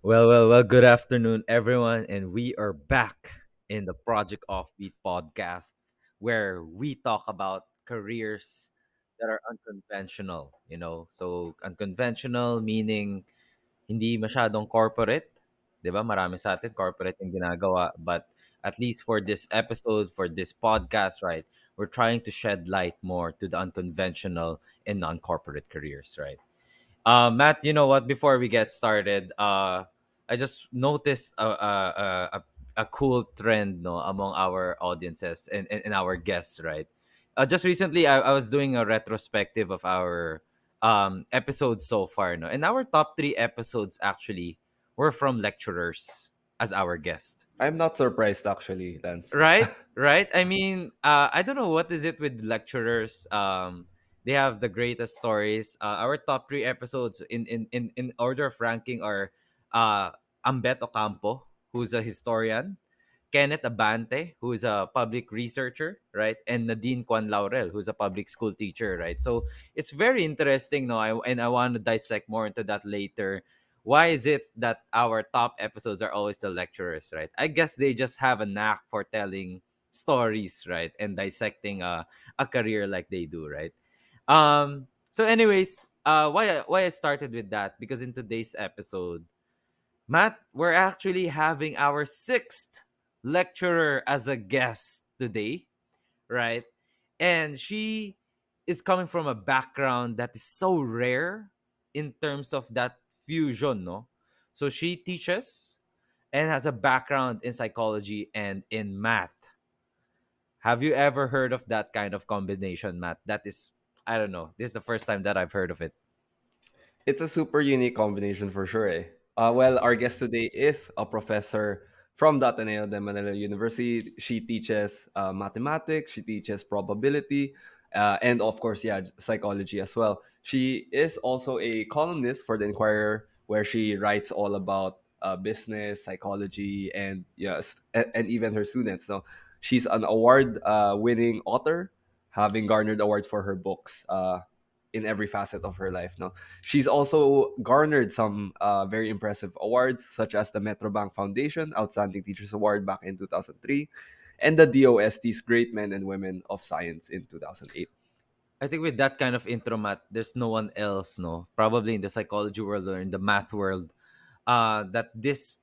Well, good afternoon, everyone. And we are back in the Project Offbeat podcast where we talk about careers that are unconventional, So, unconventional meaning hindi masyadong corporate, 'di ba? Marami sa atin corporate yung ginagawa, but at least for this episode, for this podcast, right? We're trying to shed light more to the unconventional and non-corporate careers, right? Matt, you know what? Before we get started, I just noticed a cool trend, no, among our audiences and our guests, right? Just recently, I was doing a retrospective of our episodes so far, no, and our top three episodes actually were from lecturers as our guest. I'm not surprised actually, Lance. Right. I mean, I don't know what is it with lecturers. They have the greatest stories. Our top three episodes in order of ranking are uh Ambet Ocampo, who's a historian, Kenneth Abante, who is a public researcher, right? And Nadine Kwan Laurel, who's a public school teacher, right? So it's very interesting, no? And I want to dissect more into that later. Why is it that our top episodes are always the lecturers, right? I guess they just have a knack for telling stories, right? And dissecting a career like they do, right? So anyways, why I started with that, because in today's episode, Matt, we're actually having our sixth lecturer as a guest today, right? And she is coming from a background that is so rare in terms of that fusion, no? So she teaches and has a background in psychology and in math. Have you ever heard of that kind of combination, Matt? That is, I don't know. This is the first time that I've heard of it. It's a super unique combination for sure. Eh? Our guest today is a professor from the Ateneo de Manila University. She teaches mathematics, she teaches probability, and of course, yeah, psychology as well. She is also a columnist for the Inquirer, where she writes all about business, psychology, and yes, and even her students. No, she's an award-winning author, having garnered awards for her books. In every facet of her life. No, she's also garnered some very impressive awards, such as the Metrobank Foundation Outstanding Teachers Award back in 2003, and the DOST's Great Men and Women of Science in 2008. I think with that kind of intro, Matt, there's no one else, no, probably in the psychology world or in the math world, that this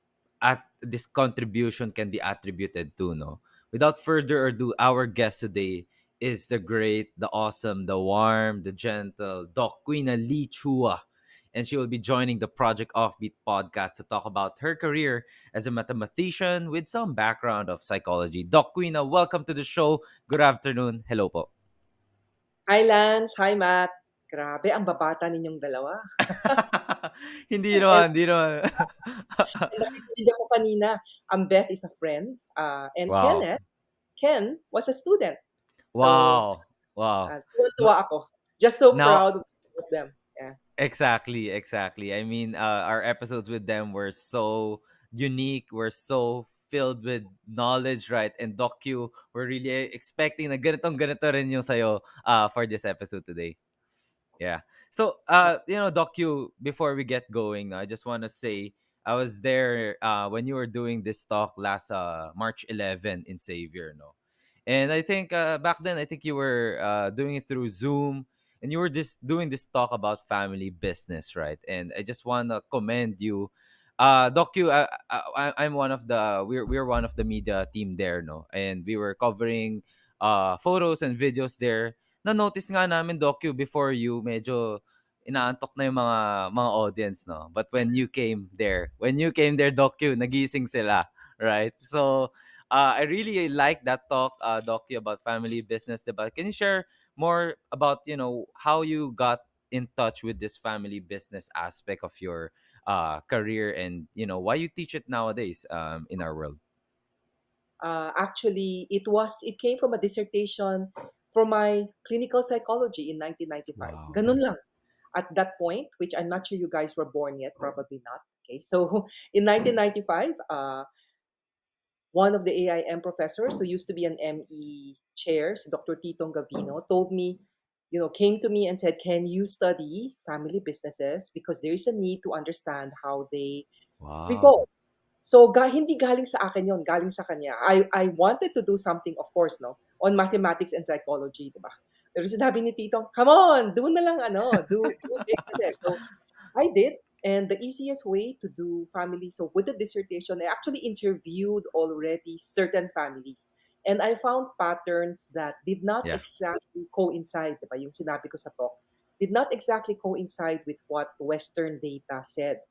contribution can be attributed to, no. Without further ado, our guest today is the great, the awesome, the warm, the gentle Doc Queena Lee-Chua. And she will be joining the Project Offbeat podcast to talk about her career as a mathematician with some background of psychology. Doc Queena, welcome to the show. Good afternoon. Hello po. Hi Lance, hi Matt. Grabe ang babata ninyong dalawa. Hindi And, naman, hindi naman. and nakikinig ako kanina, Beth is a friend, and Wow. Ken was a student. So, Wow. Wow. tuwa ako. Just so Now, proud of them. Yeah. exactly. I mean, our episodes with them were so unique. We're so filled with knowledge, right? And Docu, we're really expecting na ganitong ganito rin yung sayo for this episode today. Yeah. So, Docu, before we get going, I just want to say I was there when you were doing this talk last March 11 in Xavier, no? And I think back then, I think you were doing it through Zoom, and you were doing this talk about family business, right? And I just want to commend you. Docu, I'm one of the we're one of the media team there, no, and we were covering photos and videos there. Na-notice nga namin, Docu, before you, medyo inaantok na yung mga audience, no? But when you came there, Docu, nagising sila, right? So, I really like that talk, Docu, about family business, diba? Can you share more about, how you got in touch with this family business aspect of your career and, why you teach it nowadays in our world? Actually, it came from a dissertation for my clinical psychology in 1995. Wow. Ganun lang. At that point, which I'm not sure you guys were born yet, probably not. Okay, so in 1995, one of the AIM professors who used to be an ME chair, si Dr. Titong Gavino, told me, came to me and said, can you study family businesses? Because there is a need to understand how they Wow. Revolt. So hindi galing sa akin yon, galing sa kanya. I wanted to do something, of course, no, on mathematics and psychology, 'di ba? Pero sinabi ni Tito, "Come on, do na lang ano, do businesses." So I did, and the easiest way to do family. So with the dissertation, I actually interviewed already certain families, and I found patterns that did not Yeah. exactly coincide, 'di ba? Yung sinabi ko sa talk, did not exactly coincide with what Western data said.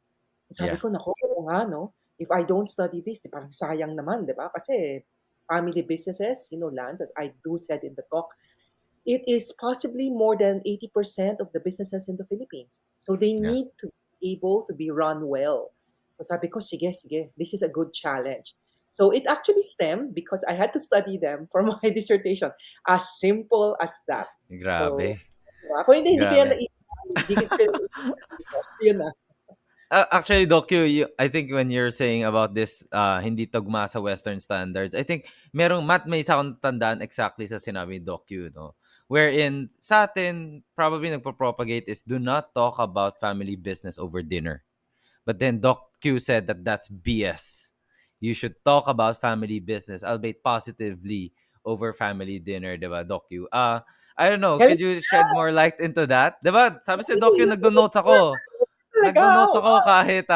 Sabi Yeah. ko, naku, oo nga 'no, if I don't study this, 'di parang sayang naman, 'di ba? Kasi family businesses, Lance, as I do said in the talk, it is possibly more than 80% of the businesses in the Philippines. So they Yeah. need to be able to be run well. So sabi ko, sige, sige, this is a good challenge. So it actually stemmed because I had to study them for my dissertation. As simple as that. So, Grabe. diba? Kung hindi ko yan Grabe. naisip, hindi ko naisip, yun na. Actually, Docu, I think when you're saying about this, hindi tugma sa Western standards, I think may isa akong tandaan exactly sa sinabi ni Docu, no? Wherein sa atin, probably nagpo-propagate is do not talk about family business over dinner. But then Doc Q said that that's BS. You should talk about family business, albeit positively, over family dinner, di ba, Doc Q? I don't know, Galing could you shed more light into that? Di ba? Sabi si Doc Q, galing nagdo-notes ako. talaga. Nagdo-notes Oh, ako kahit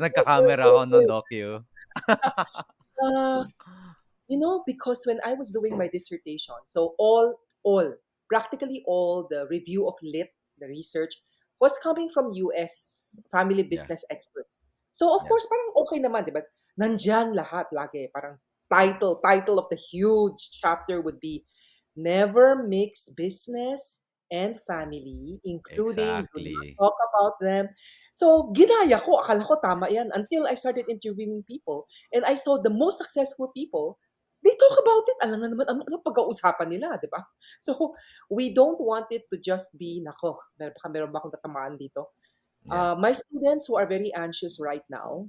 nagka-camera ako noon, Doc Q. uh, because when I was doing my dissertation, so practically all the review of lit, the research, was coming from US family Yeah, business experts. So of yeah, course, parang okay naman, di ba? Nandyan lahat lagi. Parang title of the huge chapter would be Never Mix Business and Family, including do not exactly. talk about them. So ginaya ko, akala ko tama yan until I started interviewing people and I saw the most successful people, they talk about it. Alam nga naman, ano pag-uusapan nila, di ba? So, we don't want it to just be, nako, meron ba akong tatamaan dito? Yeah, My students who are very anxious right now,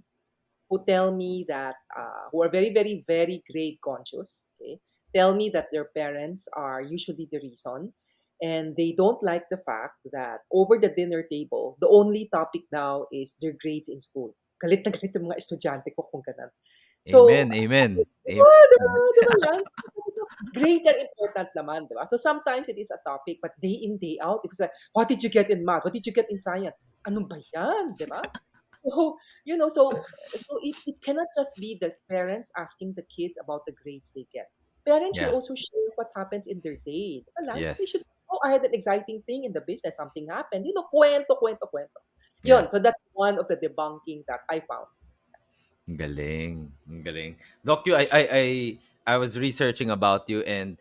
who tell me that, who are very, very, very grade conscious, okay, tell me that their parents are usually the reason. And they don't like the fact that over the dinner table, the only topic now is their grades in school. Galit na galit yung mga estudyante ko kung ganun. So, amen, amen, diba, diba, amen. diba, Lance? Grades are important naman, diba? So sometimes it is a topic, but day in, day out, if it's like, what did you get in math? What did you get in science? Ano ba yan, diba? So, so it cannot just be the parents asking the kids about the grades they get. Parents should Yeah, also share what happens in their day. Diba, Lance? They should yes, say, oh, I had an exciting thing in the business. Something happened. Kwento, kwento, kwento. yeah. Yun, so that's one of the debunking that I found. Ang galing. Ang galing. Doc, I was researching about you and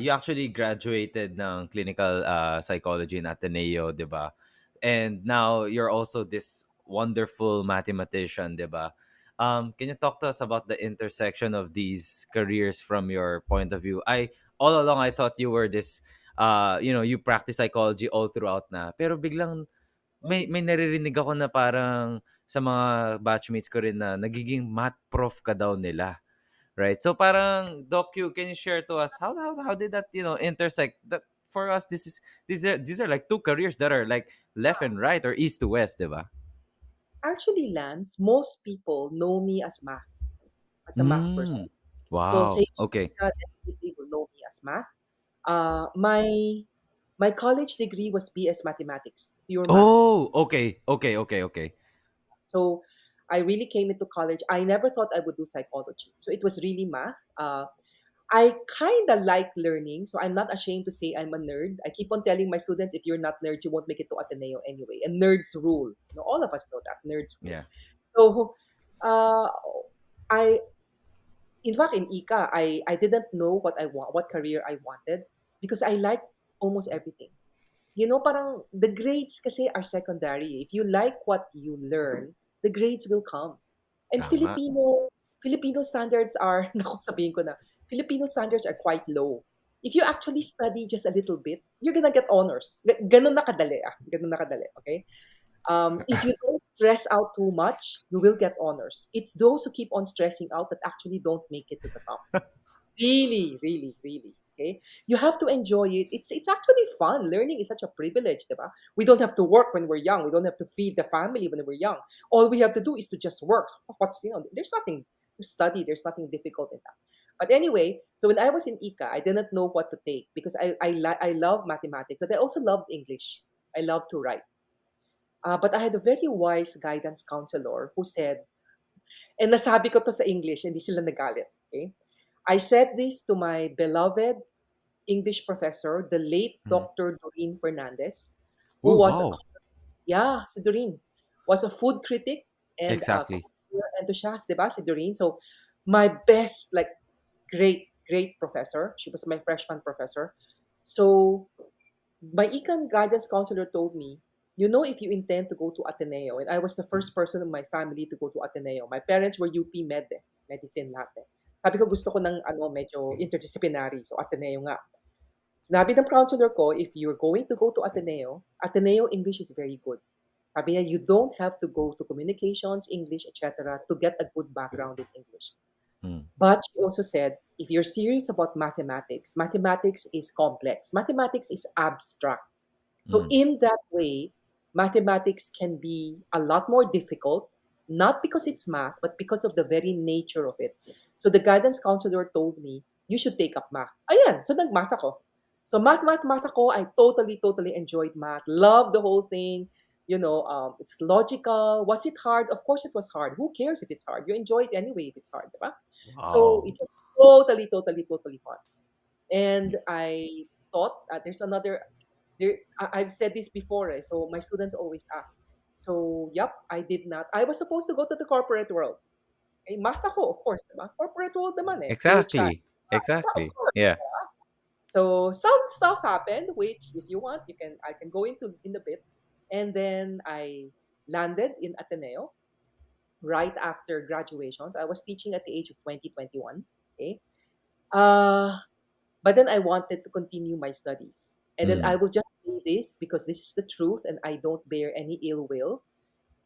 you actually graduated ng clinical psychology in Ateneo, di ba? And now you're also this wonderful mathematician, di ba? Can you talk to us about the intersection of these careers from your point of view? All along I thought you were this you practice psychology all throughout na. Pero biglang may naririnig ako na parang sa mga batchmates ko rin na nagiging math prof ka daw nila, right? So parang Docu, can you share to us how did that intersect? That for us, these are like two careers that are like left and right or east to west, di ba? Actually, Lance, most people know me as a math person. Mm. So say Wow. Okay. that definitely will know me as math. My college degree was BS Mathematics, pure math. Oh, okay. Okay. Okay. Okay. So I really came into college. I never thought I would do psychology. So it was really math. I kind of like learning, so I'm not ashamed to say I'm a nerd. I keep on telling my students, if you're not nerds, you won't make it to Ateneo anyway. And nerds rule. All of us know that nerds rule. Yeah. So, uh, I in fact in ICA, I didn't know what career I wanted because I like almost everything. Parang the grades kasi are secondary. If you like what you learn, the grades will come. And Tama. Filipino standards are, naku, sabihin ko na, Filipino standards are quite low. If you actually study just a little bit, you're gonna get honors. Ganun na kadali, ah. Ganun na kadali, okay? If you don't stress out too much, you will get honors. It's those who keep on stressing out that actually don't make it to the top. Really, really, really. Okay, you have to enjoy it. It's actually fun. Learning is such a privilege, diba? We don't have to work when we're young. We don't have to feed the family when we're young. All we have to do is to just work. So what's there's nothing to study. There's nothing difficult in that. But anyway, so when I was in ICA, I didn't know what to take because I love mathematics, but I also loved English. I love to write. But I had a very wise guidance counselor who said, and nasabi ko to sa English, hindi sila nagalit. Okay? I said this to my beloved English professor, the late Mhm. Dr. Doreen Fernandez, who Oh, was a wow. yeah, si Doreen was a food critic and Exactly. culture enthusiast, diba? Si Doreen. So my best, like great professor. She was my freshman professor. So my econ guidance counselor told me, if you intend to go to Ateneo, and I was the first person in my family to go to Ateneo. My parents were UP Med, medicine lahat eh. Sabi ko gusto ko ng medyo interdisciplinary, so Ateneo nga. Sinabi ng counselor ko, if you're going to go to Ateneo, Ateneo English is very good. Sabi niya, you don't have to go to communications, English, etc. to get a good background in English. Mm. But she also said, if you're serious about mathematics, mathematics is complex. Mathematics is abstract. So Mm. in that way, mathematics can be a lot more difficult, not because it's math, but because of the very nature of it. So the guidance counselor told me, you should take up math. Ayan, so nag-math ako. So math ako. I totally enjoyed math. Loved the whole thing. It's logical. Was it hard? Of course it was hard. Who cares if it's hard? You enjoy it anyway if it's hard, diba? So Wow. it was totally fun. And I thought there's another I've said this before, so my students always ask. So, yep, I did not. I was supposed to go to the corporate world. Eh, math ako, of course, diba? Corporate world naman eh. Phil Chan. Exactly. Of Exactly. course. Yeah. Diba? So, some stuff happened, which if you want, I can go into in a bit. And then I landed in Ateneo right after graduations. I was teaching at the age of 2021. Okay. Uh, but then I wanted to continue my studies. And then I Mm. will just say this because this is the truth and I don't bear any ill will.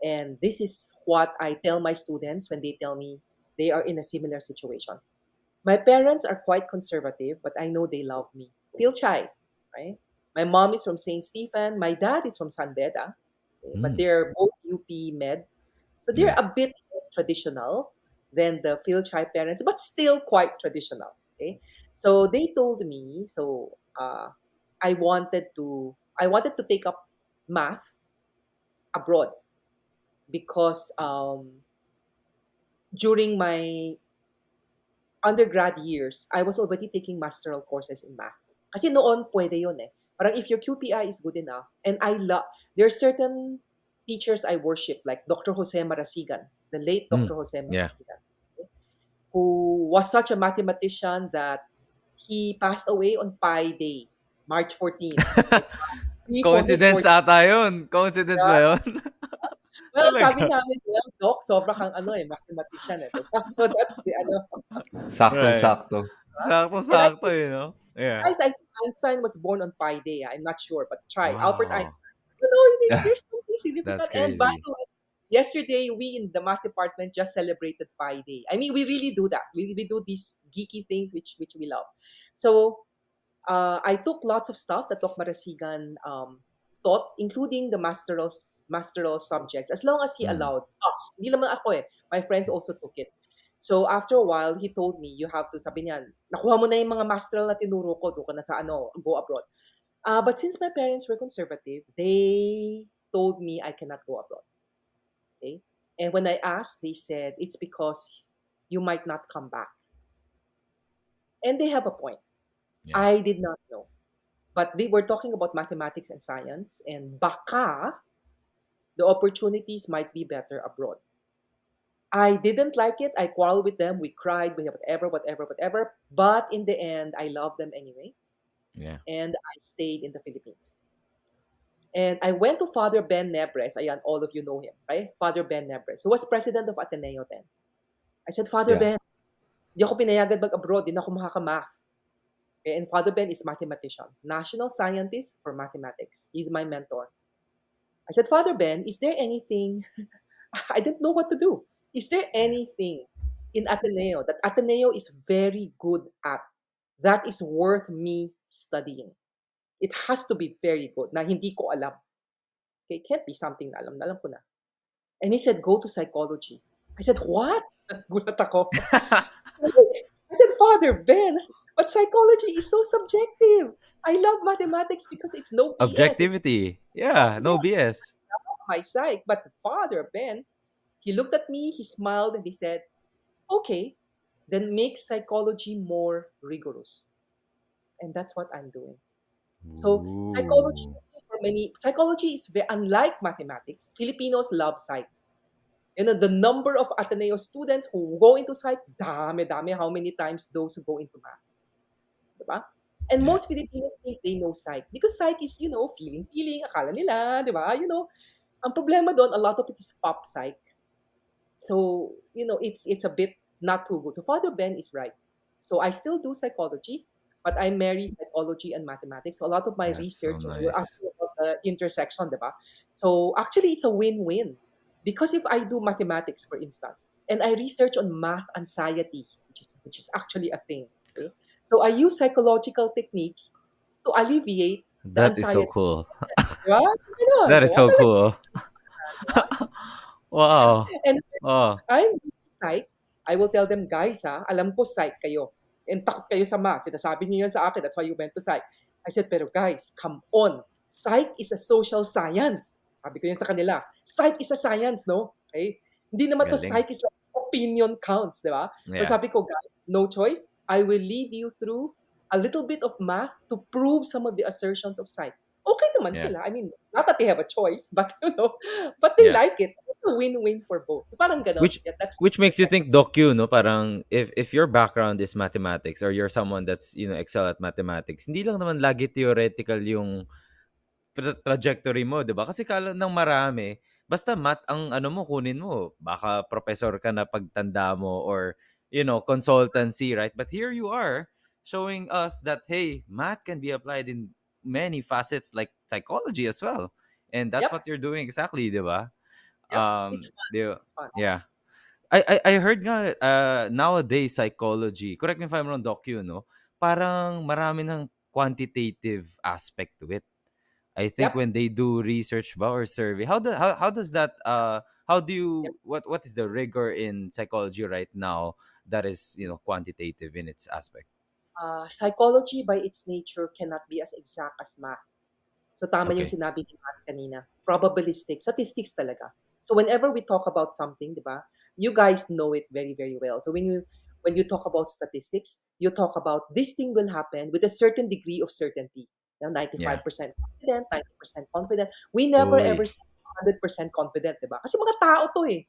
And this is what I tell my students when they tell me they are in a similar situation. My parents are quite conservative, but I know they love me. Feel shy, right? My mom is from St. Stephen. My dad is from San Beda, okay, but Mm. they're both UP Med. So they're Yeah. a bit less traditional than the Phil Chai parents, but still quite traditional. Okay. So they told me, I wanted to take up math abroad because during my undergrad years, I was already taking masteral courses in math. Kasi noon, pwede yun eh. Parang if your QPI is good enough, and there are certain teachers I worship, like Dr. Jose Marasigan, the late Mm. Dr. Jose Yeah. Marasigan, okay, who was such a mathematician that he passed away on Pi Day, March 14th. Okay, Coincidence 344. ata yun. Coincidence ba yun? Well, sabi Talaga. namin, well, Doc, sobra kang mathematician eh. Diba? So that's the Right. Saktong-sakto. and I Sakto-sakto, you know? Yeah. guys, I think Einstein was born on Pi Day. I'm not sure, but try Albert Wow. Einstein. There's something That's significant. And by crazy. the way, yesterday we in the math department just celebrated Pi Day. I mean, we really do that. We do these geeky things which we love. So I took lots of stuff that Doc Marasigan taught, including the masteral subjects, as long as he Mm. allowed us. Hindi naman ako eh. My friends also took it. So after a while, he told me, you have to, sabi niya, nakuha mo na yung mga masteral na tinuro ko, doon ka na sa go abroad. But since my parents were conservative, they told me I cannot go abroad. Okay? And when I asked, they said, it's because you might not come back. And they have a point. Yeah. I did not know. But they were talking about mathematics and science, and baka the opportunities might be better abroad. I didn't like it. I quarreled with them. We cried. We whatever. But in the end, I loved them anyway, Yeah. and I stayed in the Philippines. And I went to Father Ben Nebres. Ayan, all of you know him, right? Father Ben Nebres, who was president of Ateneo then. I said, Father Yeah. Ben, di ako pinayagan mag-abroad. Di na ako makakamath. Okay, and Father Ben is mathematician, national scientist for mathematics. He's my mentor. I said, Father Ben, is there anything I didn't know what to do? Is there Yeah. anything in Ateneo that Ateneo is very good at? that is worth me studying. It has to be very good na hindi ko alam. Okay, it can't be something na alam ko na. And he said, go to psychology. I said, what? Nagulat ako. I said, Father Ben, but psychology is so subjective. I love mathematics because it's no BS. It's Objectivity. Yeah, no yeah, BS. my psych. But Father Ben, he looked at me, he smiled, and he said, okay, then make psychology more rigorous. And that's what I'm doing. So psychology Ooh. for many psychology is very unlike mathematics. Filipinos love psych. You know, the number of Ateneo students who go into psych, dami, how many times those who go into math, diba? And Yeah. most Filipinos think they know psych because psych is, feeling, akala nila, diba? Ang problema doon, a lot of it is pop psych. So, it's a bit not too good. So Father Ben is right. So I still do psychology, but I marry psychology and mathematics. So a lot of my That's so research, we're nice. asking about the intersection, diba? So actually, it's a win-win. Because if I do mathematics, for instance, and I research on math anxiety, which is actually a thing, okay? So I use psychological techniques to alleviate the That is so anxiety. cool. Diba? Ganun, That is diba? so Talaga, cool. diba? Wow. And Oh, I'm psych, I will tell them, guys, alam ko psych kayo. And takot kayo sa math. Sinasabi niyo yan sa akin. That's why you went to psych. I said, pero guys, come on. Psych is a social science. Sabi ko yan sa kanila. Psych is a science, no? Okay? Hindi naman to galing. psych is like opinion counts, di ba? So Yeah. sabi ko, guys, no choice. I will lead you through a little bit of math to prove some of the assertions of psych. Okay naman Yeah. sila. I mean, not that they have a choice, but but they Yeah. like it. It's a win-win for both. Parang ganon. which Yeah, that's which the makes you think docu, no, parang if your background is mathematics, or you're someone that's, excel at mathematics, hindi lang naman lagi theoretical yung trajectory mo, 'di ba? Kasi kala ng marami, basta math ang ano mo, kunin mo, baka professor ka na pagtanda mo, or consultancy, right? But here you are showing us that, hey, math can be applied in many facets like psychology as well. And that's Yep, what you're doing exactly, 'di ba? yep. It's fun. It's fun. Yeah. I heard nga, nowadays psychology, correct me if I'm wrong, Doc, no? Parang marami ng quantitative aspect to it. I think Yep, when they do research ba or survey, how does that how do yep. you what is the rigor in psychology right now that is, quantitative in its aspect? Psychology by its nature cannot be as exact as math. So tama yung Okay. sinabi ni Matt kanina. Probabilistic, statistics talaga. So whenever we talk about something, 'di ba? You guys know it very very well. So when you talk about statistics, you talk about this thing will happen with a certain degree of certainty. Now, Yeah. 95% confident, 90% confident. We never ever Uy. say 100% confident, 'di ba? Kasi mga tao 'to eh.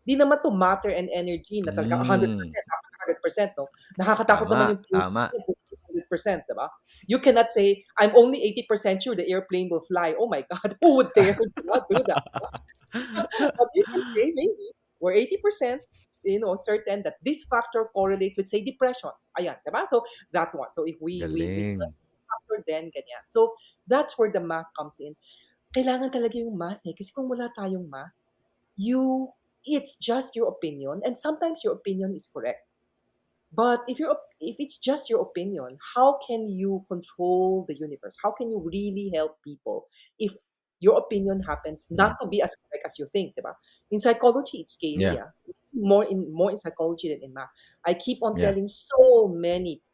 Di naman to matter and energy na talagang Mm, 100%, dapat 100%, no? Nakakatakot naman tama, yung close tama. 100%, 'di ba? You cannot say, I'm only 80% sure the airplane will fly. Oh my God, who would dare to not do that? But you can say, maybe, we're 80%, certain that this factor correlates with, say, depression. Ayan, diba? So, that one. So, if we study Galing. this factor, then ganyan. So, that's where the math comes in. Kailangan talaga yung math eh. Kasi kung wala tayong math, you, it's just your opinion. And sometimes your opinion is correct. But if it's just your opinion, how can you control the universe? How can you really help people if your opinion happens Mhm. not to be as correct as you think, diba? In psychology, it's scary, Yeah. More in psychology than in math. I keep on Yeah. telling so many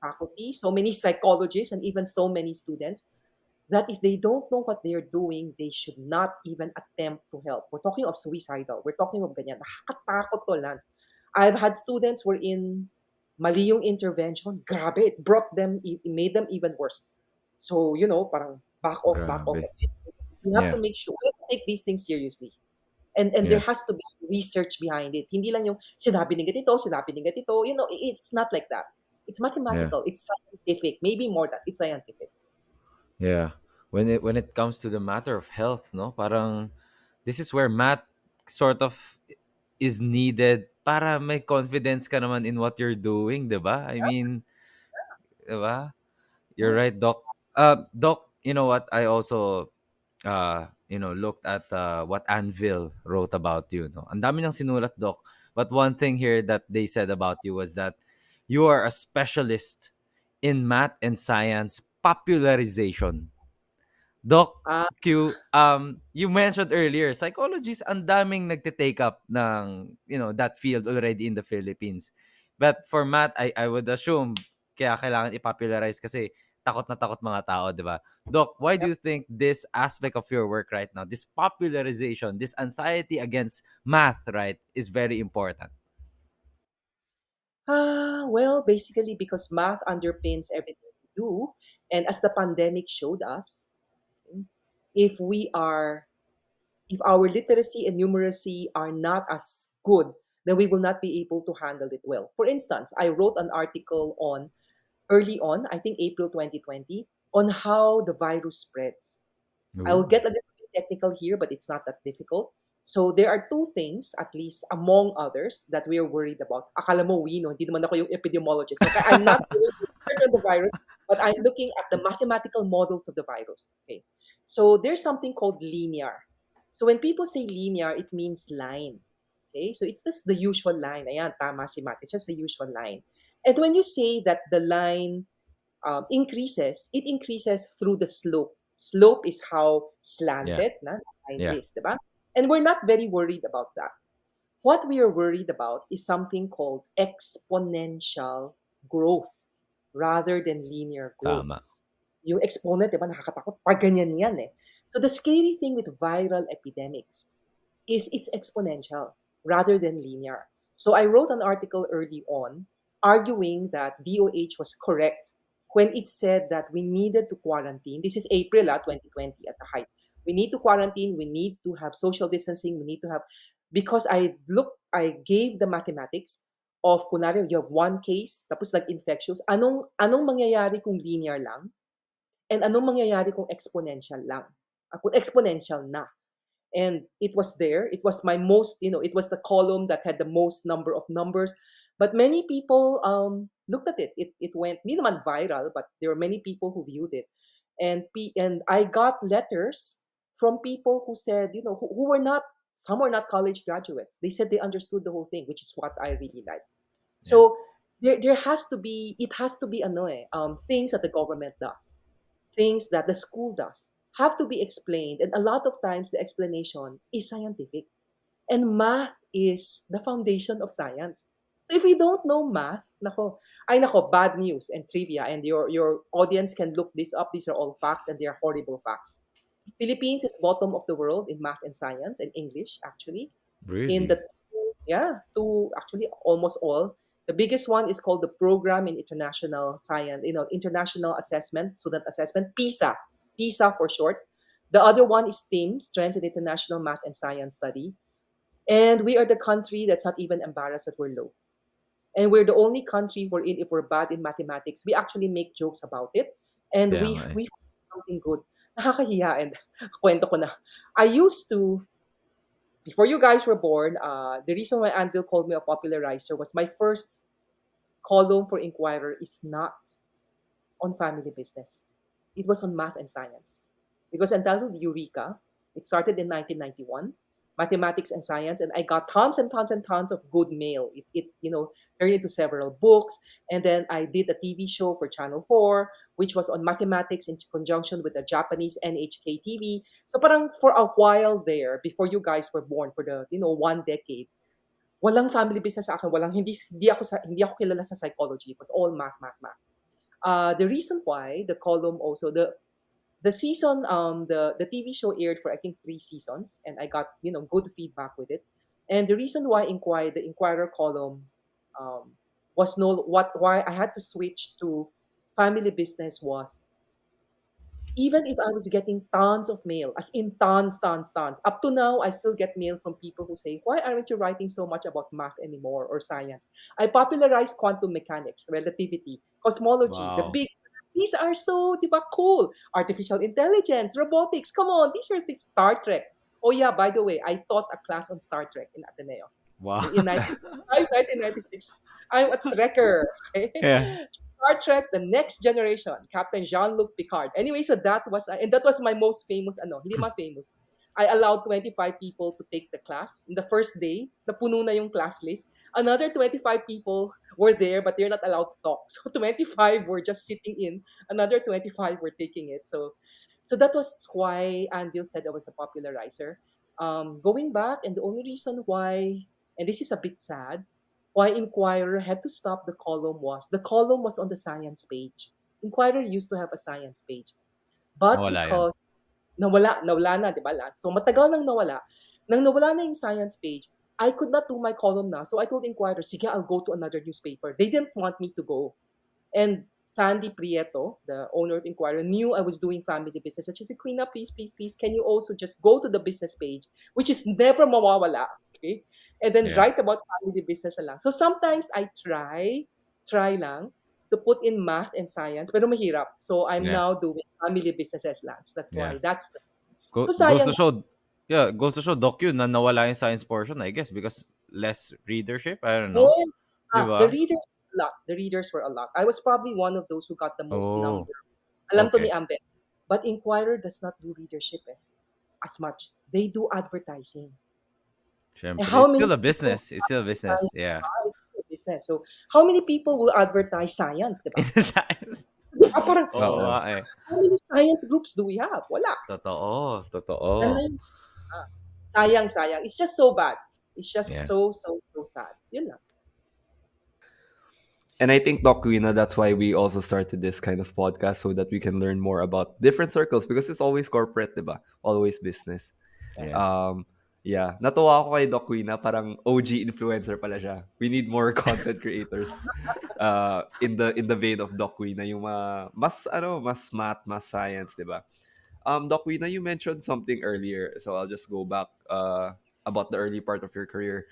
faculty, so many psychologists, and even so many students that if they don't know what they're doing, they should not even attempt to help. We're talking of suicidal. We're talking of ganyan. Nakakatakot to, Lance. I've had students who were in mali yung intervention. Grabe, it made them even worse. So, parang back off Grabe. a bit. You have to Yeah. make sure, we have to take these things seriously. And there Yeah. has to be research behind it. Hindi lang yung sinabi ni ganito. It's not like that. It's Yeah. mathematical. It's scientific. Maybe more that. It's scientific. Yeah. When it comes to the matter of health, no? Parang this is where math sort of is needed para may confidence ka naman in what you're doing, 'di ba? I mean, 'di ba? You're Yeah. right, Doc. Doc, you know what? I also looked at what Anvil wrote about you, no. Ang dami nang sinulat, Doc. But one thing here that they said about you was that you are a specialist in math and science popularization. Doc Ah, Q, you mentioned earlier, psychologists ang daming nagte-take up ng, that field already in the Philippines. But for math, I would assume, kaya kailangan i-popularize kasi takot na takot mga tao, di ba? Doc, why do yep. you think this aspect of your work right now, this popularization, this anxiety against math, right, is very important? Well, basically because math underpins everything we do, and as the pandemic showed us, if we are if our literacy and numeracy are not as good, then we will not be able to handle it well. For instance, I wrote an article on early on, I think April 2020, on how the virus spreads. I will Ooh. get a little bit technical here, but it's not that difficult. So there are two things, at least among others, that we are worried about. Akala mo, we, no? Hindi naman ako yung epidemiologist. Okay, I'm not doing research on the virus, but I'm looking at the mathematical models of the virus. Okay, so there's something called linear. So when people say linear, it means line. Okay, so it's just the usual line. Ayan, tama si Matt. It's just the usual line. And when you say that the line increases, it increases through the slope. Slope is how Yeah, slanted na line yeah, is, diba? And we're not very worried about that. What we are worried about is something called exponential growth rather than linear growth. tama. Yung exponent, diba, nakakatakot. Pag ganyan yan eh. So the scary thing with viral epidemics is it's exponential rather than linear. So I wrote an article early on arguing that DOH was correct when it said that we needed to quarantine. This is April 2020 at the height. We need to quarantine, we need to have social distancing, we need to have because I gave the mathematics of kunwari you have one case tapos nag-infectious, anong mangyayari kung linear lang and anong mangyayari kung exponential lang? Kung exponential na. And it was there. It was my most, it was the column that had the most number of numbers. But many people looked at it. It went, hindi naman viral, but there were many people who viewed it. And I got letters from people who said, who were not, some were not college graduates. They said they understood the whole thing, which is what I really like. Yeah, So there has to be, it has to be things that the government does, things that the school does have to be explained. And a lot of times the explanation is scientific. And math is the foundation of science. So if we don't know math, nako, bad news and trivia, and your audience can look this up. These are all facts, and they are horrible facts. Philippines is bottom of the world in math and science and English, actually. In really? the yeah, two actually almost all. The biggest one is called the Program in International Science, International Assessment, Student Assessment, PISA, PISA for short. The other one is STEAM, Strengths in International Math and Science Study. And we are the country that's not even embarrassed that we're low. And we're the only country wherein if we're bad in mathematics, we actually make jokes about it. And Kaya we nga eh. we find something good. Nakakahiya and kwento ko na. I used to before you guys were born, the reason why Anvil called me a popularizer was my first column for Inquirer is not on family business. It was on math and science. It was entitled Eureka. It started in 1991, mathematics and science, and I got tons and tons and tons of good mail. It turned into several books, and then I did a TV show for Channel 4, which was on mathematics in conjunction with the Japanese NHK TV. So parang for a while there, before you guys were born, for the 1 decade, walang family business sa akin, hindi ako kilala sa psychology. It was all math, math, math. The reason why the column also the season the TV show aired for I think 3 seasons, and I got good feedback with it. And the reason why the Inquirer column um, was no what why I had to switch to family business was even if I was getting tons of mail, as in tons, tons, tons. Up to now, I still get mail from people who say, "Why aren't you writing so much about math anymore or science?" I popularized quantum mechanics, relativity, cosmology, the Wow. big. These are so, di ba, cool. Artificial intelligence, robotics. Come on, these are things. Star Trek. Oh yeah, by the way, I taught a class on Star Trek in Ateneo Wow. in 1995, 1996. I'm a trekker. Okay? Yeah. Star Trek: The Next Generation, Captain Jean-Luc Picard. Anyway, so that was my most famous, hindi man famous. I allowed 25 people to take the class. In the first day, napuno na yung class list. Another 25 people were there, but they're not allowed to talk. So 25 were just sitting in. Another 25 were taking it. So that was why Anvil said I was a popularizer. Going back, and the only reason why, and this is a bit sad, why Inquirer had to stop the column was on the science page. Inquirer used to have a science page. But Nawala yun. because nawala na, di ba? So matagal nang nawala. Nang nawala na yung science page, I could not do my column na. So I told Inquirer, sige, I'll go to another newspaper. They didn't want me to go. And Sandy Prieto, the owner of Inquirer, knew I was doing family business. And she said, Queena, please, please, please, can you also just go to the business page, which is never mawawala, okay? And then Yeah. write about family business na lang. So sometimes I try lang to put in math and science, pero mahirap. So I'm Yeah. now doing family businesses lang. That's Yeah. why. So Goes sayang. to show, yeah, goes to show docu na nawala yung science portion, I guess, because less readership. I don't know. Yes. Di The ba? readers a lot. The readers were a lot. I was probably one of those who got the most Oh, number. Alam to ni okay. Ambe. But Inquirer does not do readership as much. They do advertising. And Syempre. how It's many still a people business. It's still a business. advertise? Yeah. It's still business. So how many people will advertise science, di ba? In science. Di ba? Parang, Oo nga Oo. eh. how many science groups do we have? Wala. Totoo. Yan na Totoo. yung, sayang, sayang. It's just so bad. It's just Yeah. so, so, so sad. Yun lang. And I think, Doc Queena, that's why we also started this kind of podcast so that we can learn more about different circles because it's always corporate, diba? Always business. Yeah. Um, yeah. Natuwa ako kay Doc Queena, parang OG influencer pala siya. We need more content creators in the vein of Doc Queena, yung mas math, mas science, diba? Doc Queena, you mentioned something earlier, so I'll just go back about the early part of your career.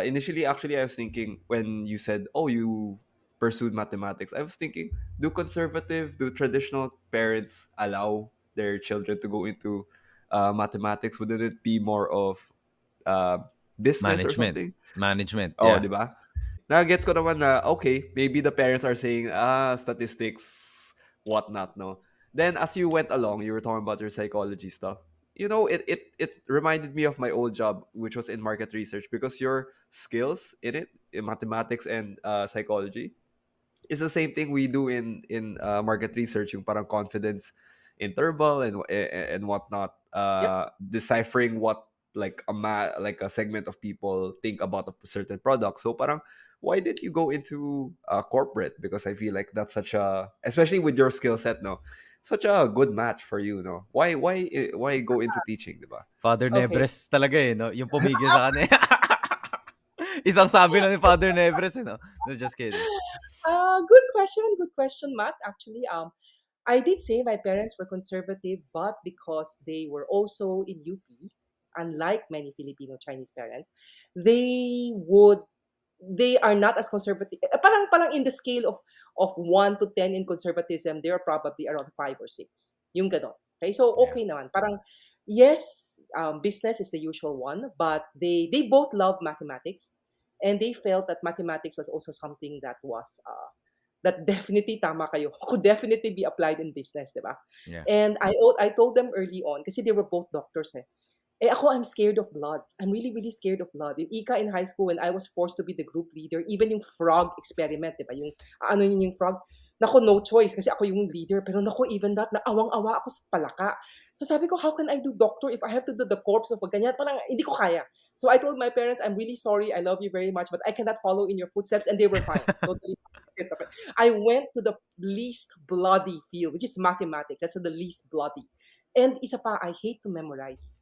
Initially, actually, I was thinking when you said, "Oh, you pursued mathematics," I was thinking, do traditional parents allow their children to go into mathematics? Wouldn't it be more of uh, business or Management. something? Management. Oh, Yeah. di ba? Nagets ko naman na, okay, maybe the parents are saying, statistics, whatnot, no? Then as you went along, you were talking about your psychology stuff. You know, it reminded me of my old job, which was in market research, because your skills in it, in mathematics and psychology, it's the same thing we do in market research, yung parang confidence interval and whatnot, Yep. deciphering what like a segment of people think about a certain product. So parang why did you go into corporate? Because I feel like that's such a, especially with your skill set, no, such a good match for you, no? Why go into teaching, diba? Father Okay. Nebres talaga eh, no? Yung pumigil sa kanya. Isang sabi lang ni Father Nebres, eh, no? No, just kidding. Good question. Good question, Matt. Actually, I did say my parents were conservative, but because they were also in UP, unlike many Filipino Chinese parents, they would they are not as conservative. Parang in the scale of 1 to 10 in conservatism, they are probably around 5 or 6. Yung ganon. Okay, so Yeah. okay naman. Parang yes, business is the usual one, but they both love mathematics, and they felt that mathematics was also something that was that definitely tama kayo could definitely be applied in business, 'di ba? Yeah. And I told them early on kasi they were both doctors eh. Eh ako, I'm scared of blood. I'm really, really scared of blood. In Ika in high school, when I was forced to be the group leader, even yung frog experiment, di ba? Yung, ano yun yung frog? Nako, no choice kasi ako yung leader. Pero nako, even that, naawang-awa ako sa palaka. So sabi ko, how can I do doctor if I have to do the corpse of a ganyan? Parang, hindi ko kaya. So I told my parents, I'm really sorry. I love you very much, but I cannot follow in your footsteps. And they were fine. Totally fine. I went to the least bloody field, which is mathematics. That's the least bloody. And isa pa, I hate to memorize.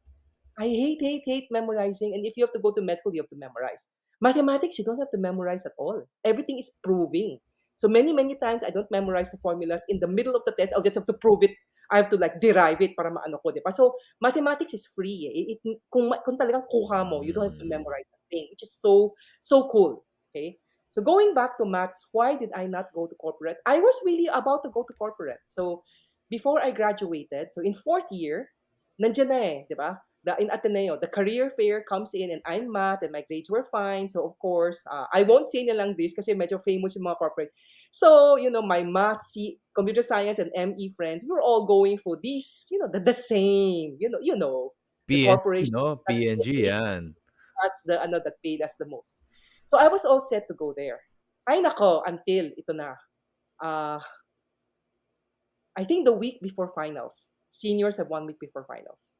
I hate, hate, hate memorizing. And if you have to go to med school, you have to memorize. Mathematics, you don't have to memorize at all. Everything is proving. So many, many times I don't memorize the formulas. In the middle of the test, I'll just have to prove it. I have to like derive it para maano ko, di ba? So mathematics is free. Kung talagang kuha mo, you don't have to Mm. memorize a thing, which is so, so cool. Okay? So going back to maths, why did I not go to corporate? I was really about to go to corporate. So before I graduated, so in fourth year, nandiyan na eh, di ba? In Ateneo, the career fair comes in and I'm math and my grades were fine. So of course, I won't say na lang this kasi medyo famous yung mga corporate. So, my math, computer science and ME friends, we were all going for these, the same, you know. the PNG, corporation no? that PNG paid yan. us that paid us the most. So I was all set to go there. Ay nako, until ito na. Uh, I think the week before finals. Seniors have 1 week before finals.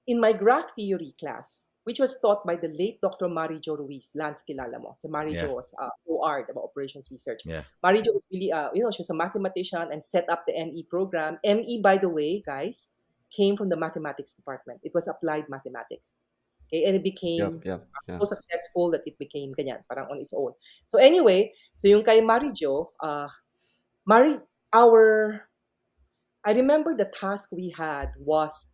In my graph theory class, which was taught by the late Dr. Marijo Ruiz, Lance kilala mo. So Yeah, Marijo was OR, about operations research. yeah, Marijo was really, she was a mathematician and set up the ME program. ME, by the way, guys, came from the mathematics department. It was applied mathematics. Okay, and it Yep, became yep, yeah. so successful that it became ganyan, parang on its own. So anyway, so yung kay Marijo, Mari, our, I remember the task we had was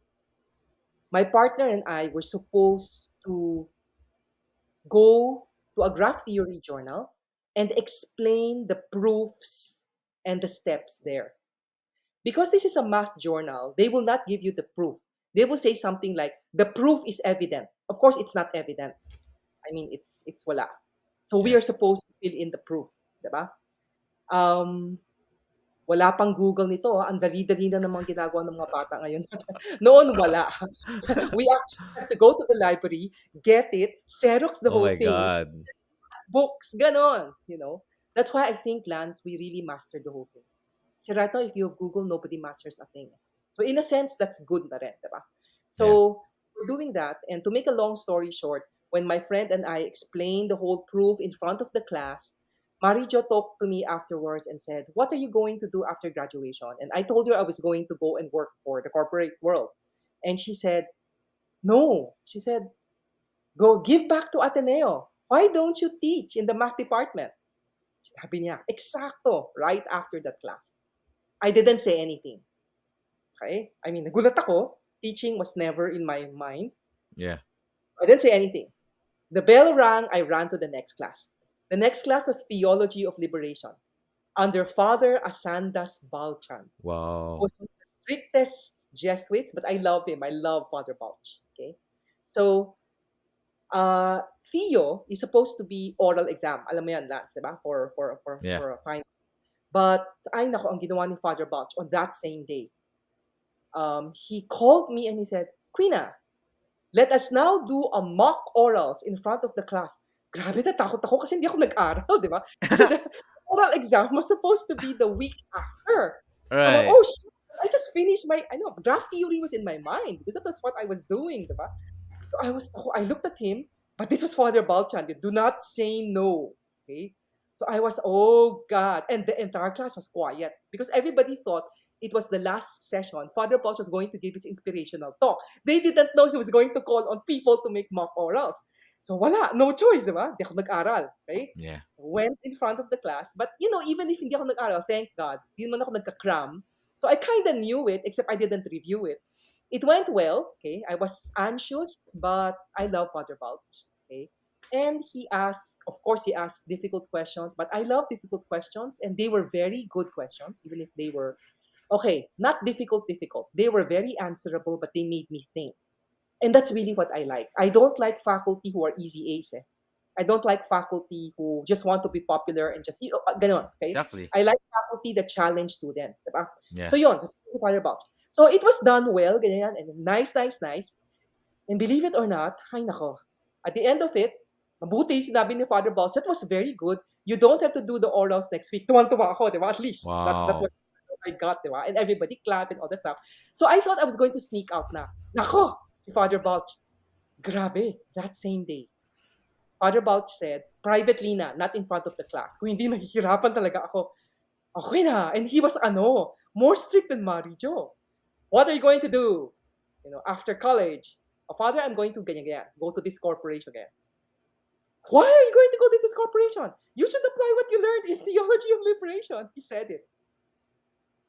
my partner and I were supposed to go to a graph theory journal and explain the proofs and the steps there. Because this is a math journal, they will not give you the proof. They will say something like, the proof is evident. Of course, it's not evident. I mean, it's wala. So we yeah. are supposed to fill in the proof. Diba? Um, wala pang Google nito. Ang dali-dali na namang ginagawa ng mga bata ngayon. Noon, wala. We actually had to go to the library, get it, Xerox the Oh whole my thing, God. books, ganon. That's why I think, Lance, we really mastered the whole thing. Si right now, if you have Google, nobody masters a thing. So in a sense, that's good na rin, diba? Yeah. So we're doing that. And to make a long story short, when my friend and I explained the whole proof in front of the class, Marijo talked to me afterwards and said, what are you going to do after graduation? And I told her I was going to go and work for the corporate world. And she said, no. She said, go give back to Ateneo. Why don't you teach in the math department? Sabi niya, eksakto, right after that class. I didn't say anything. Okay? I mean, nagulat ako. Teaching was never in my mind. Yeah. I didn't say anything. The bell rang, I ran to the next class. The next class was Theology of Liberation under Father Asandas Balchan, who Wow. was one of the strictest Jesuits, but I love him. I love Father Balch. Okay? So, uh, Theo is supposed to be oral exam. Alam mo yan, Lance, diba? Yeah. For a final. But, ay nako, ang ginawa ni Father Balch on that same day, he called me and he said, Queena, let us now do a mock orals in front of the class. Grabe, natakot ako kasi hindi ako nag-aral, di ba? Kasi the oral exam was supposed to be the week after. I'm like, Right. oh shit, I just finished I know, graph theory was in my mind because that was what I was doing, di ba? So I looked at him, but this was Father Balchan. Do not say no. Okay. So I was, oh God. And the entire class was quiet because everybody thought it was the last session. Father Balch was going to give his inspirational talk. They didn't know he was going to call on people to make mock orals. So wala, no choice, di ba? Di ako nag-aral, right? Yeah. Went in front of the class. But, even if hindi ako nag-aral, thank God, di naman ako nagka-cram. So I kind of knew it, except I didn't review it. It went well, okay? I was anxious, but I love Father Balch, okay? And of course, he asked difficult questions, but I love difficult questions, and they were very good questions, even if they were, okay, not difficult. They were very answerable, but they made me think. And that's really what I like. I don't like faculty who are easy A's. I don't like faculty who just want to be popular and just, ganon, okay? Exactly. I like faculty that challenge students, diba? Yeah. So yun, so si Father Balch. So it was done well, ganyan, and nice. And believe it or not, ay nako, at the end of it, mabuti sinabi ni Father Balch, that was very good. You don't have to do the orals next week. Tuwan-tuwa ako, diba? At least, that Wow. was what I got, diba? And everybody clapped and all that stuff. So I thought I was going to sneak out na. Nako, si Father Balch, grabe, that same day. Father Balch said, privately na, not in front of the class. Kung hindi, mahihirapan talaga ako. Okay na. And he was, more strict than Mary Jo. What are you going to do? After college. Oh, Father, I'm going to ganyan, go to this corporation again. Why are you going to go to this corporation? You should apply what you learned in theology of liberation. He said it.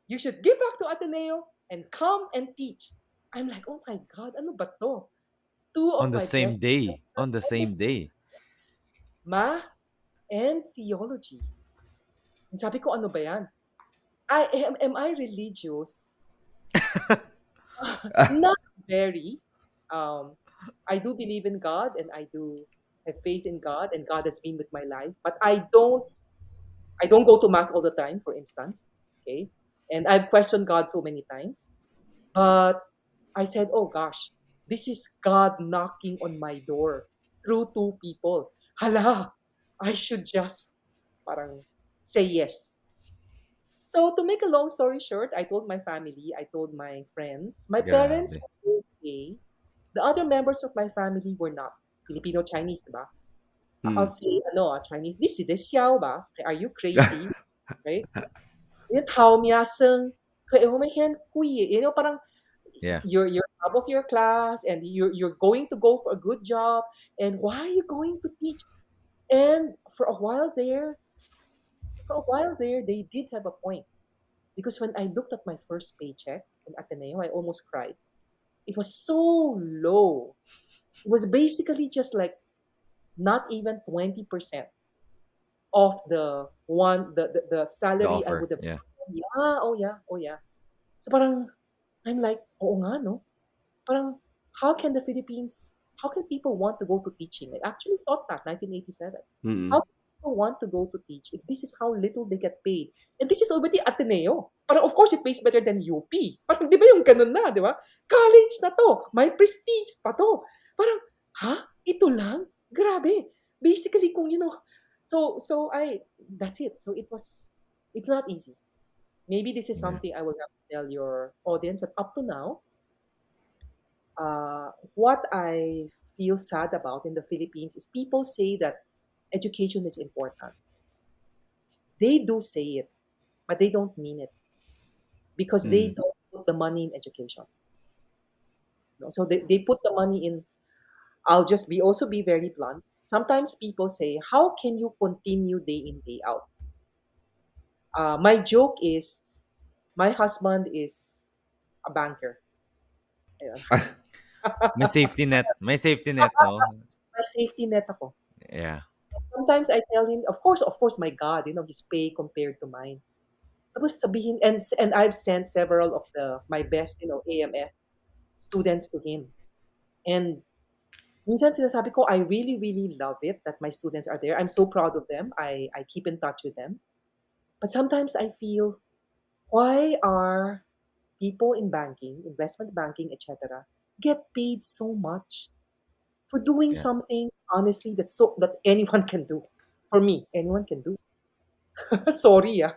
You should give back to Ateneo and come and teach. I'm like, oh my God, ano ba to? Two On of the my same best day. On professors the on same this day. math and theology. And sabi ko, ano ba yan? Am I religious? Not very. Um, I do believe in God and I do have faith in God and God has been with my life. But I don't go to mass all the time, for instance. Okay. And I've questioned God so many times. But I said, oh gosh. This is God knocking on my door through two people. Hala, I should just parang say yes. So to make a long story short, I told my family, I told my friends. My parents Grabe. were okay. The other members of my family were not. Filipino Chinese, diba? I'll Mm. say, ano, Chinese, this xiao ba? Are you crazy? Right? 你逃命生，佢后面 parang Yeah. you're top of your class and you're going to go for a good job, and why are you going to teach? And for a while there, they did have a point, because when I looked at my first paycheck in Ateneo, I almost cried. It was so low. It was basically just like not even 20% of the The salary I offer. would have. Yeah. Yeah, oh yeah, oh yeah. So parang I'm like, oo nga no. Parang how can people want to go to teaching? I actually thought that 1987. How Mm. can people want to go to teach if this is how little they get paid? And this is already Ateneo. Parang of course it pays better than UP. Parang di ba yung ganun na, di ba? College na to. May prestige pa to. Parang, ha? Ito lang? Grabe. Basically kung that's it. So it's not easy. Maybe this is Yeah. something I will have to tell your audience that up to now, what I feel sad about in the Philippines is people say that education is important. They do say it, but they don't mean it, because they Mm. don't put the money in education. So they put the money in. I'll just be also be very blunt. Sometimes people say, "How can you continue day in day out?" My joke is, my husband is a banker. Ayun. May safety net. May safety net, no? May safety net ako. Yeah. Sometimes I tell him, of course, my God, his pay compared to mine. Tapos sabihin, and I've sent several of my best, AMF students to him. And minsan sinasabi ko, I really, really love it that my students are there. I'm so proud of them. I keep in touch with them. But sometimes I feel, why are people in banking, investment banking, etc., get paid so much for doing Yeah. something, honestly, that anyone can do? For me, anyone can do. Sorry, ah.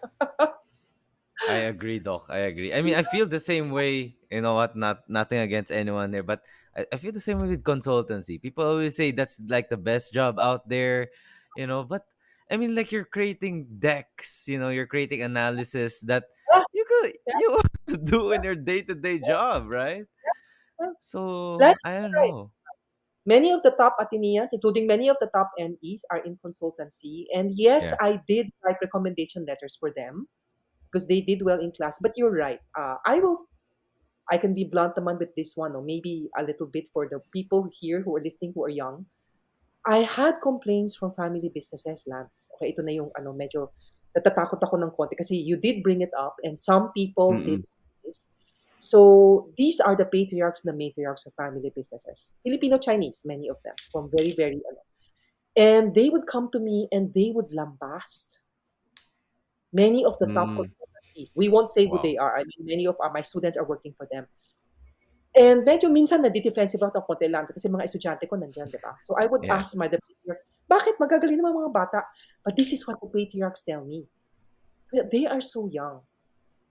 I agree, Doc. I agree. I mean, I feel the same way. You know what? Nothing against anyone there, but I feel the same way with consultancy. People always say that's like the best job out there, But I mean, like you're creating decks. You're creating analysis that Yeah, yeah, you to do in your day to day job, right? yeah. So That's I don't right. know. Many of the top Ateneans, including many of the top NEs, are in consultancy. And yes, Yeah. I did write recommendation letters for them because they did well in class. But you're right. I can be blunt naman with this one, or maybe a little bit for the people here who are listening who are young. I had complaints from family businesses, Lance. Okay, ito na yung medyo natatakot ako ng konti kasi you did bring it up and some people did Mm. say this. So these are the patriarchs and the matriarchs of family businesses. Filipino Chinese, many of them, from very, very and they would come to me and they would lambast many of the top Mm. consultancies. We won't say who Wow. they are. I mean, many of my students are working for them. And medyo minsan nadi-defensive ako ng konti lang kasi mga estudyante ko nandiyan, 'di ba? So I would Yeah. ask the patriarchs, "Bakit magagaling naman mga bata?" But this is what the patriarchs tell me. Well, they are so young.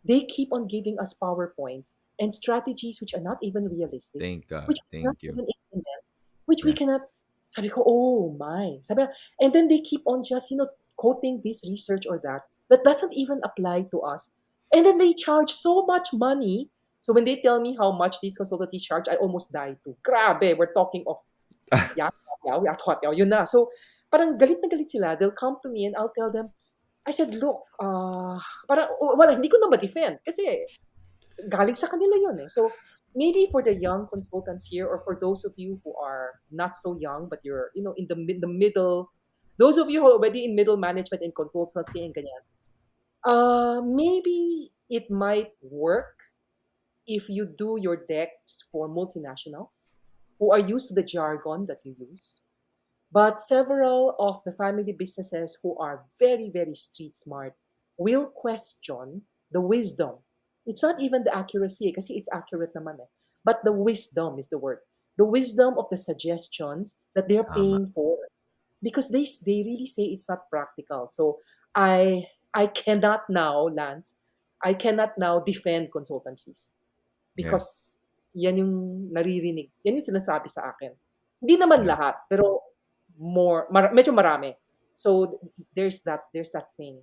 They keep on giving us PowerPoints and strategies which are not even realistic, Thank God. which we cannot Thank you. even implement, which we Yeah. cannot. Sabi ko, oh my. And then they keep on just, quoting this research or that doesn't even apply to us. And then they charge so much money. So when they tell me how much these consultancies charge, I almost die too. Grabe, we're talking of yeah, yeah, yun na. So parang galit na galit sila. They'll come to me and I'll tell them, I said, look, parang, wala, hindi ko na ma-defend kasi galing sa kanila yun eh. So maybe for the young consultants here or for those of you who are not so young but you're, in the middle, those of you who are already in middle management and consultancy and ganyan, maybe it might work if you do your decks for multinationals who are used to the jargon that you use. But several of the family businesses who are very, very street smart will question the wisdom. It's not even the accuracy, kasi it's accurate naman eh. But the wisdom is the word. the wisdom of the suggestions that they're Tama. paying for, because they really say it's not practical. So I cannot now, Lance, I cannot now defend consultancies Yeah. because yan yung naririnig, yan yung sinasabi sa akin. Hindi naman Yeah. lahat, pero medyo marami. So there's that thing.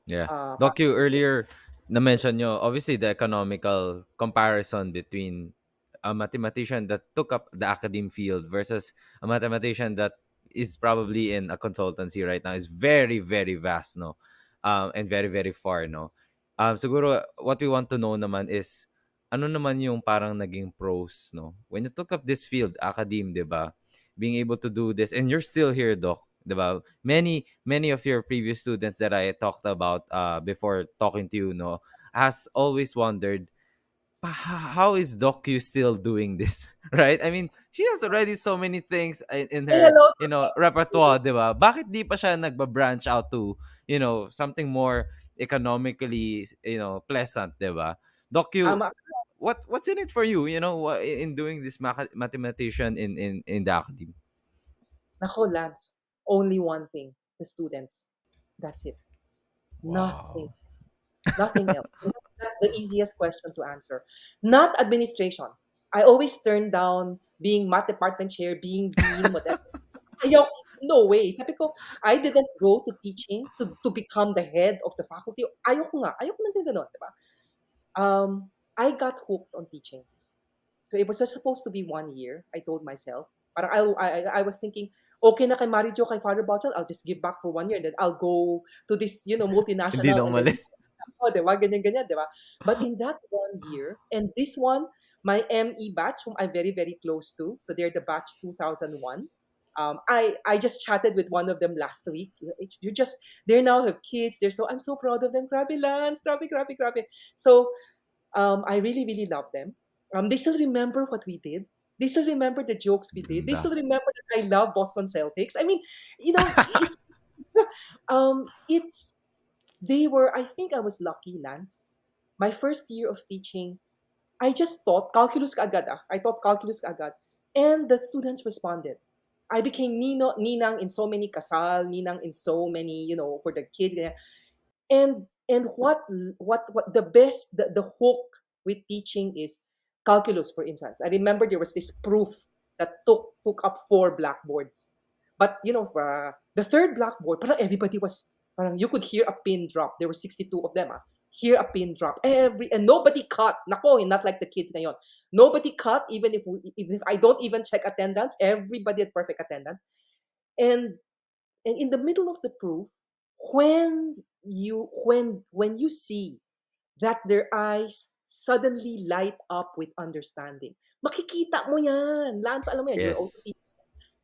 Yeah. Doc, Parang you earlier na-mention nyo, obviously, the economical comparison between a mathematician that took up the academe field versus a mathematician that is probably in a consultancy right now is very, very vast, no? And very, very far, no? Siguro, what we want to know naman is, ano naman yung parang naging pros, no? When you took up this field, academe, di ba? Being able to do this, and you're still here, Doc, di ba? Many of your previous students that I talked about before talking to you, no, has always wondered, how is Docu still doing this? Right? I mean, she has already so many things in say her, hello to repertoire, di ba? Bakit di pa siya nagba-branch out to, something more economically, pleasant, di ba? Docu, ama. what's in it for you, in doing this mathematician in the academy? Nako, Lance, only one thing, the students. That's it. Nothing. Wow. Nothing else. That's the easiest question to answer. Not administration. I always turn down being math department chair, being dean, whatever. Ayaw, no way. Sabi ko, I didn't go to teaching to become the head of the faculty. Ayoko nga. Ayoko na gano'n, di ba? I got hooked on teaching. So it was just supposed to be 1 year, I told myself. Parang I was thinking, okay na kay Marijo, kay Father Bouchon, I'll just give back for 1 year and then I'll go to this, Hindi multinational na and then, umalis. oh, di ba? Ganyan, ganyan, di ba? But in that 1 year, and this one, my ME batch, whom I'm very, very close to, so they're the batch 2001. I just chatted with one of them last week. They now have kids. I'm so proud of them. Grabe, Lance. Grabe, grabe, grabe. So I really, really love them. They still remember what we did. They still remember the jokes we did. They Ganda. still remember that I love Boston Celtics. I mean, it's it's they were. I think I was lucky, Lance. My first year of teaching, I just taught calculus kaagad. I taught calculus kaagad, and the students responded. I became ninang in so many kasal, ninang in so many, for the kids. And what the hook with teaching is calculus, for instance. I remember there was this proof that took up 4 blackboards, but for the third blackboard, parang everybody was, parang you could hear a pin drop. There were 62 of them. Hear a pin drop, and nobody cut. Nako, not like the kids ngayon. Nobody cut, even if I don't even check attendance. Everybody had perfect attendance. And and in the middle of the proof, when you see that their eyes suddenly light up with understanding, makikita mo yan, Lance, alam mo yan, you're also Yes.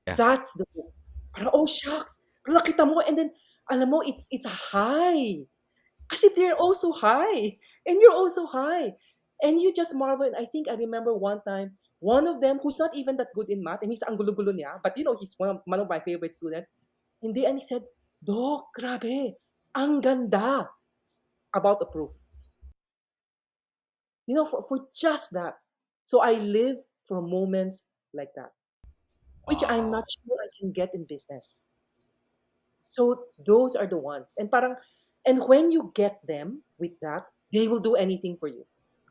Yeah. that's the book. Parang, oh shucks, parang nakita mo, and then alam mo, it's a high, kasi they're also high and you're also high, and you just marvel. And I think I remember one time, one of them who's not even that good in math, and he's ang gulo-gulo niya, but he's one of my favorite students. Hindi, and he said, Doc, grabe, ang ganda about the proof. For just that. So I live for moments like that, which I'm Wow. not sure I can get in business. So those are the ones. And when you get them with that, they will do anything for you.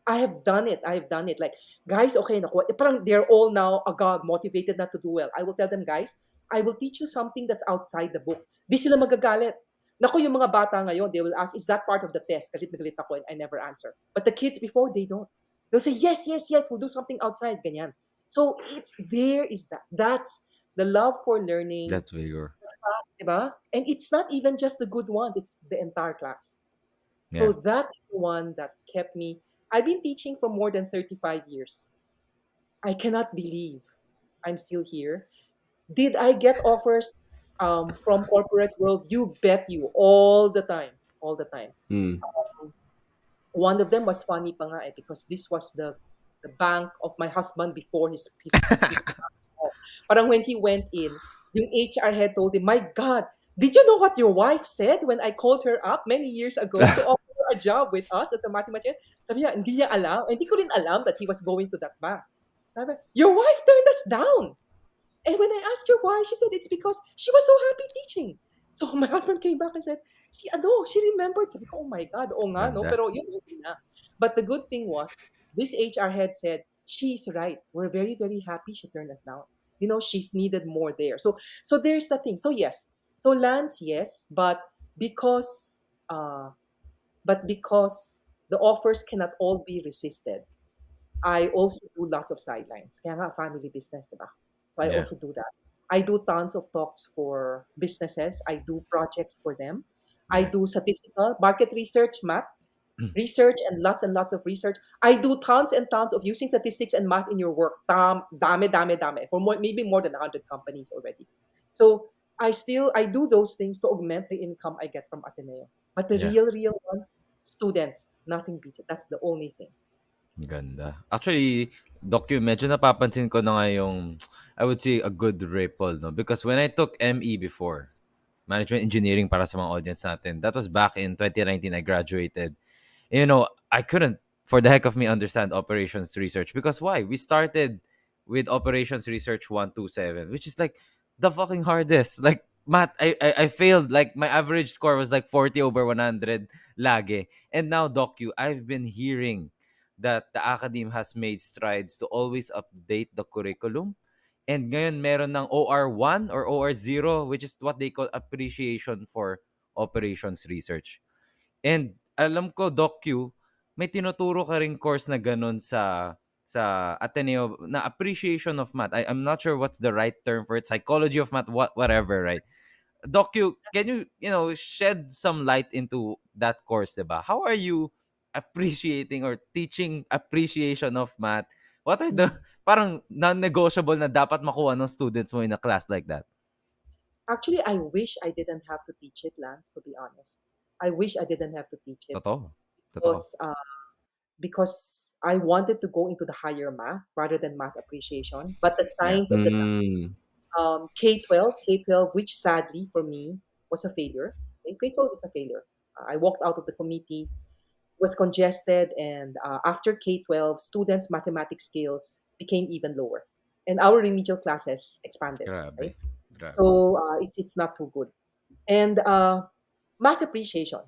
I have done it. I have done it. Like, guys, okay, naku, parang they're all now agad, motivated not to do well. I will tell them, guys, I will teach you something that's outside the book. Di sila magagalit. Naku, yung mga bata ngayon, they will ask, is that part of the test? Galit na galit ako and I never answer. But the kids before, they don't. They'll say, yes, yes, yes, we'll do something outside. Ganyan. So there is that. That's the love for learning, That vigor. diba? And it's not even just the good ones, it's the entire class. Yeah. So that is the one that kept me. I've been teaching for more than 35 years. I cannot believe I'm still here. Did I get offers from corporate world? You bet you, all the time, all the time. Hmm. One of them was funny pa nga because this was the bank of my husband before his bank. Parang when he went in, yung HR head told him, "My God, did you know what your wife said when I called her up many years ago to offer her a job with us as a mathematician?" Sabi niya, hindi niya alam. Hindi ko rin alam that he was going to that bank. Sabi, your wife turned us down. And when I asked her why, she said it's because she was so happy teaching. So my husband came back and said, si ano, she remembered. Sabi ko, oh my God, oo nga, no? Ganda. Pero yun, okay na. But the good thing was, this HR head said, she's right. We're very, very happy she turned us down. You know, she's needed more there. So there's the thing. So yes. So Lance, yes, uh but because the offers cannot all be resisted, I also do lots of sidelines. Kaya nga family business, di ba? So I Yeah. also do that. I do tons of talks for businesses. I do projects for them. I Yeah. do statistical market research, math research, and lots of research. I do tons and tons of using statistics and math in your work. Dame, dame, dame. For more, maybe more than 100 companies already. So I do those things to augment the income I get from Ateneo. But the Yeah. real one, students, nothing beats it. That's the only thing. Ganda. Actually, Doc, yung medyo napapansin ko na nga yung, I would say, a good ripple, no? Because when I took ME before, Management Engineering para sa mga audience natin, that was back in 2019, I graduated. I couldn't, for the heck of me, understand operations research. Because why? We started with operations research 127, which is like the fucking hardest. Like, math, I failed. Like, my average score was like 40 over 100 lagi. And now, Docu, I've been hearing that the academe has made strides to always update the curriculum. And ngayon meron ng OR1 or OR0, which is what they call appreciation for operations research. And alam ko, DocU, may tinuturo ka ring course na ganun sa Ateneo na appreciation of math. I'm not sure what's the right term for it. Psychology of math, whatever, right? DocU, can you shed some light into that course, diba? How are you appreciating or teaching appreciation of math? What are the Mm. parang non-negotiable na dapat makuha ng students mo in a class like that? Actually, I wish I didn't have to teach it, Lance, to be honest. I wish I didn't have to teach it Totoo. Totoo. because I wanted to go into the higher math rather than math appreciation. But the Yeah. signs of the Mm. K-12, which sadly for me was a failure. Okay, K-12 is a failure. I walked out of the committee, was congested, and after K-12, students' mathematics skills became even lower, and our remedial classes expanded. Grabe. Right, Grabe. so it's not too good. And math appreciation.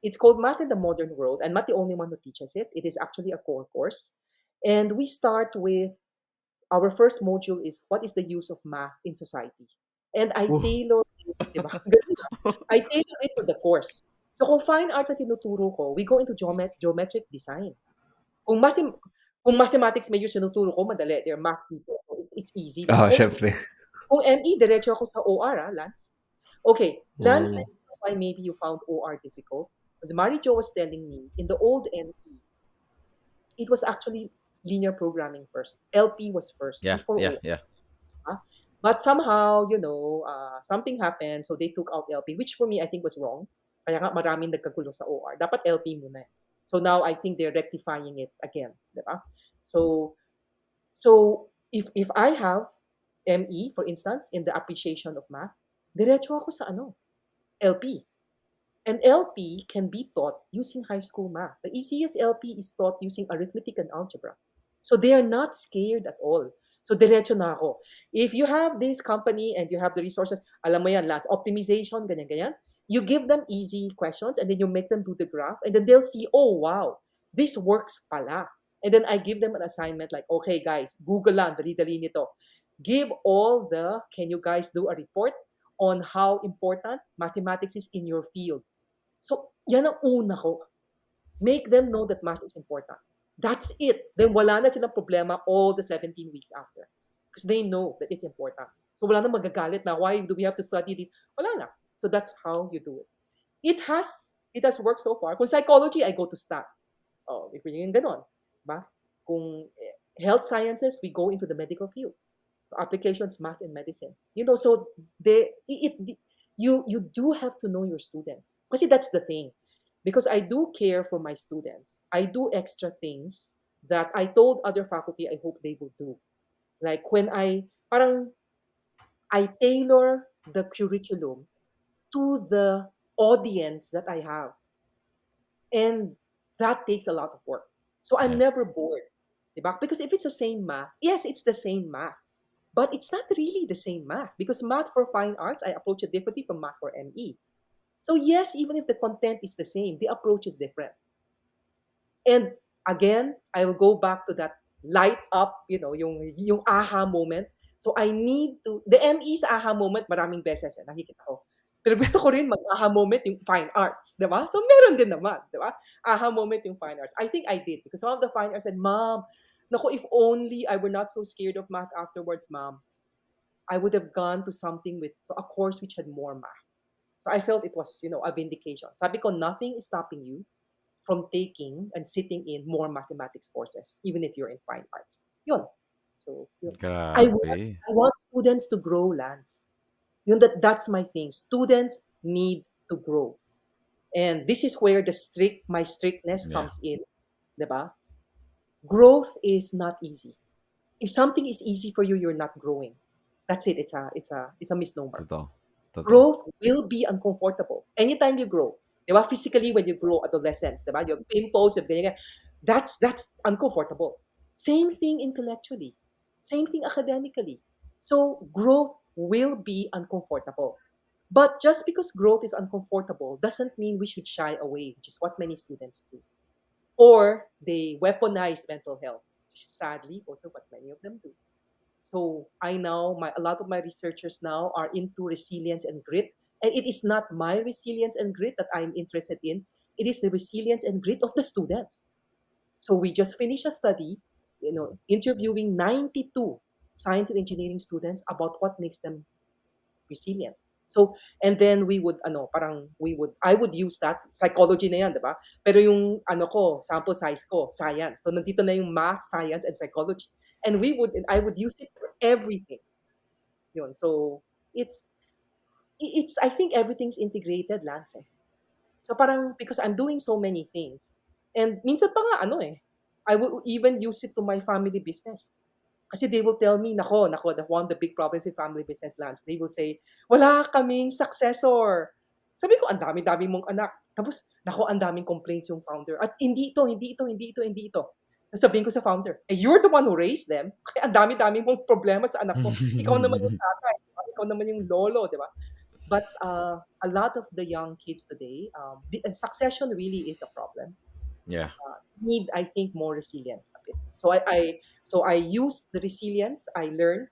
It's called Math in the Modern World. I'm not the only one who teaches it. It is actually a core course. And we start with our first module is what is the use of math in society. And I Woo. tailor it, diba? Ganun lang. I tailor it to the course. So kung fine arts ang tinuturo ko, we go into geometric design. Kung, mathem- kung mathematics major sinuturo ko, madali. They're math people. So it's easy, di ba? Oh, syempre. Kung ME, diretso ako sa OR, Lance. Okay, Lance, the Mm. reason why maybe you found OR difficult, because Mary Jo was telling me in the old ME, it was actually linear programming first. LP was first Yeah, before yeah, OR. yeah. Huh? But somehow, something happened, so they took out LP, which for me, I think was wrong. Kaya nga maraming nagkagulo sa OR. Dapat LP muna. Eh. So now I think they're rectifying it again. Diba? So, so if I have ME, for instance, in the appreciation of math, diretso ako sa LP. And LP can be taught using high school math. The easiest LP is taught using arithmetic and algebra. So they are not scared at all. So diretso na ako. If you have this company and you have the resources, alam mo yan, lots, optimization, ganyan-ganyan, you give them easy questions and then you make them do the graph and then they'll see, oh, wow, this works pala. And then I give them an assignment like, okay, guys, Google lang, dali-dali nito. Give can you guys do a report on how important mathematics is in your field? So, yan ang una ko. Make them know that math is important. That's it. Then wala na silang problema all the 17 weeks after. Because they know that it's important. So wala na magagalit na, why do we have to study this? Wala na. So that's how you do it. It has worked so far. Kung psychology, I go to stat. Oh, if yung ganon. Ba? Kung health sciences, we go into the medical field. Applications, math and medicine. So you do have to know your students. Kasi that's the thing. Because I do care for my students. I do extra things that I told other faculty I hope they will do. Like when I tailor the curriculum to the audience that I have. And that takes a lot of work. So I'm Yeah. never bored. Diba? Because if it's the same math, yes, it's the same math. But it's not really the same math because math for fine arts, I approach it differently from math for ME. So yes, even if the content is the same, the approach is different. And again, I will go back to that light up, yung aha moment. So I need to, the ME's aha moment, maraming beses nakikita ko. Pero gusto ko rin mag-aha moment yung fine arts, di ba? So meron din naman, di ba? Aha moment yung fine arts. I think I did because some of the fine arts said, Mom, naku, if only I were not so scared of math afterwards, Mom, I would have gone to something with a course which had more math. So I felt it was, a vindication. Sabi ko, nothing is stopping you from taking and sitting in more mathematics courses, even if you're in fine arts. Yun. So, yun. I want, Grabe. I want students to grow, Lance. That's my thing. Students need to grow. And this is where my strictness Yeah. comes in. Diba? Growth is not easy. If something is easy for you, you're not growing. That's it. It's a misnomer. Totoo. Totoo. Growth will be uncomfortable. Anytime you grow, di ba? Physically, when you grow adolescence, di ba? You have pimples, you have ganyan, ganyan. That's uncomfortable. Same thing intellectually. Same thing academically. So growth will be uncomfortable. But just because growth is uncomfortable doesn't mean we should shy away, which is what many students do. Or they weaponize mental health, which is sadly also what many of them do. So a lot of my researchers now are into resilience and grit. And it is not my resilience and grit that I'm interested in. It is the resilience and grit of the students. So we just finished a study, interviewing 92 science and engineering students about what makes them resilient. So, and then I would use that, psychology na yan, di ba? Pero yung, sample size ko, science. So, nandito na yung math, science, and psychology. And I would use it for everything. Yun. So, it's, I think everything's integrated, Lance. Eh. So, parang, because I'm doing so many things. And minsan pa nga, I will even use it to my family business. Kasi they will tell me, nako, one of the big problems in family business lands, they will say, wala kaming successor. Sabi ko, ang dami-dami mong anak. Tapos, nako, ang daming complaints yung founder. At hindi ito, hindi ito, hindi ito, hindi ito. Tapos sabihin ko sa founder, you're the one who raised them. Kaya ang dami-dami mong problema sa anak mo. Ikaw naman yung tatay. Ikaw naman yung lolo, di ba? But a lot of the young kids today, and succession really is a problem. Yeah. Need, I think, more resilience a bit. So I use the resilience I learned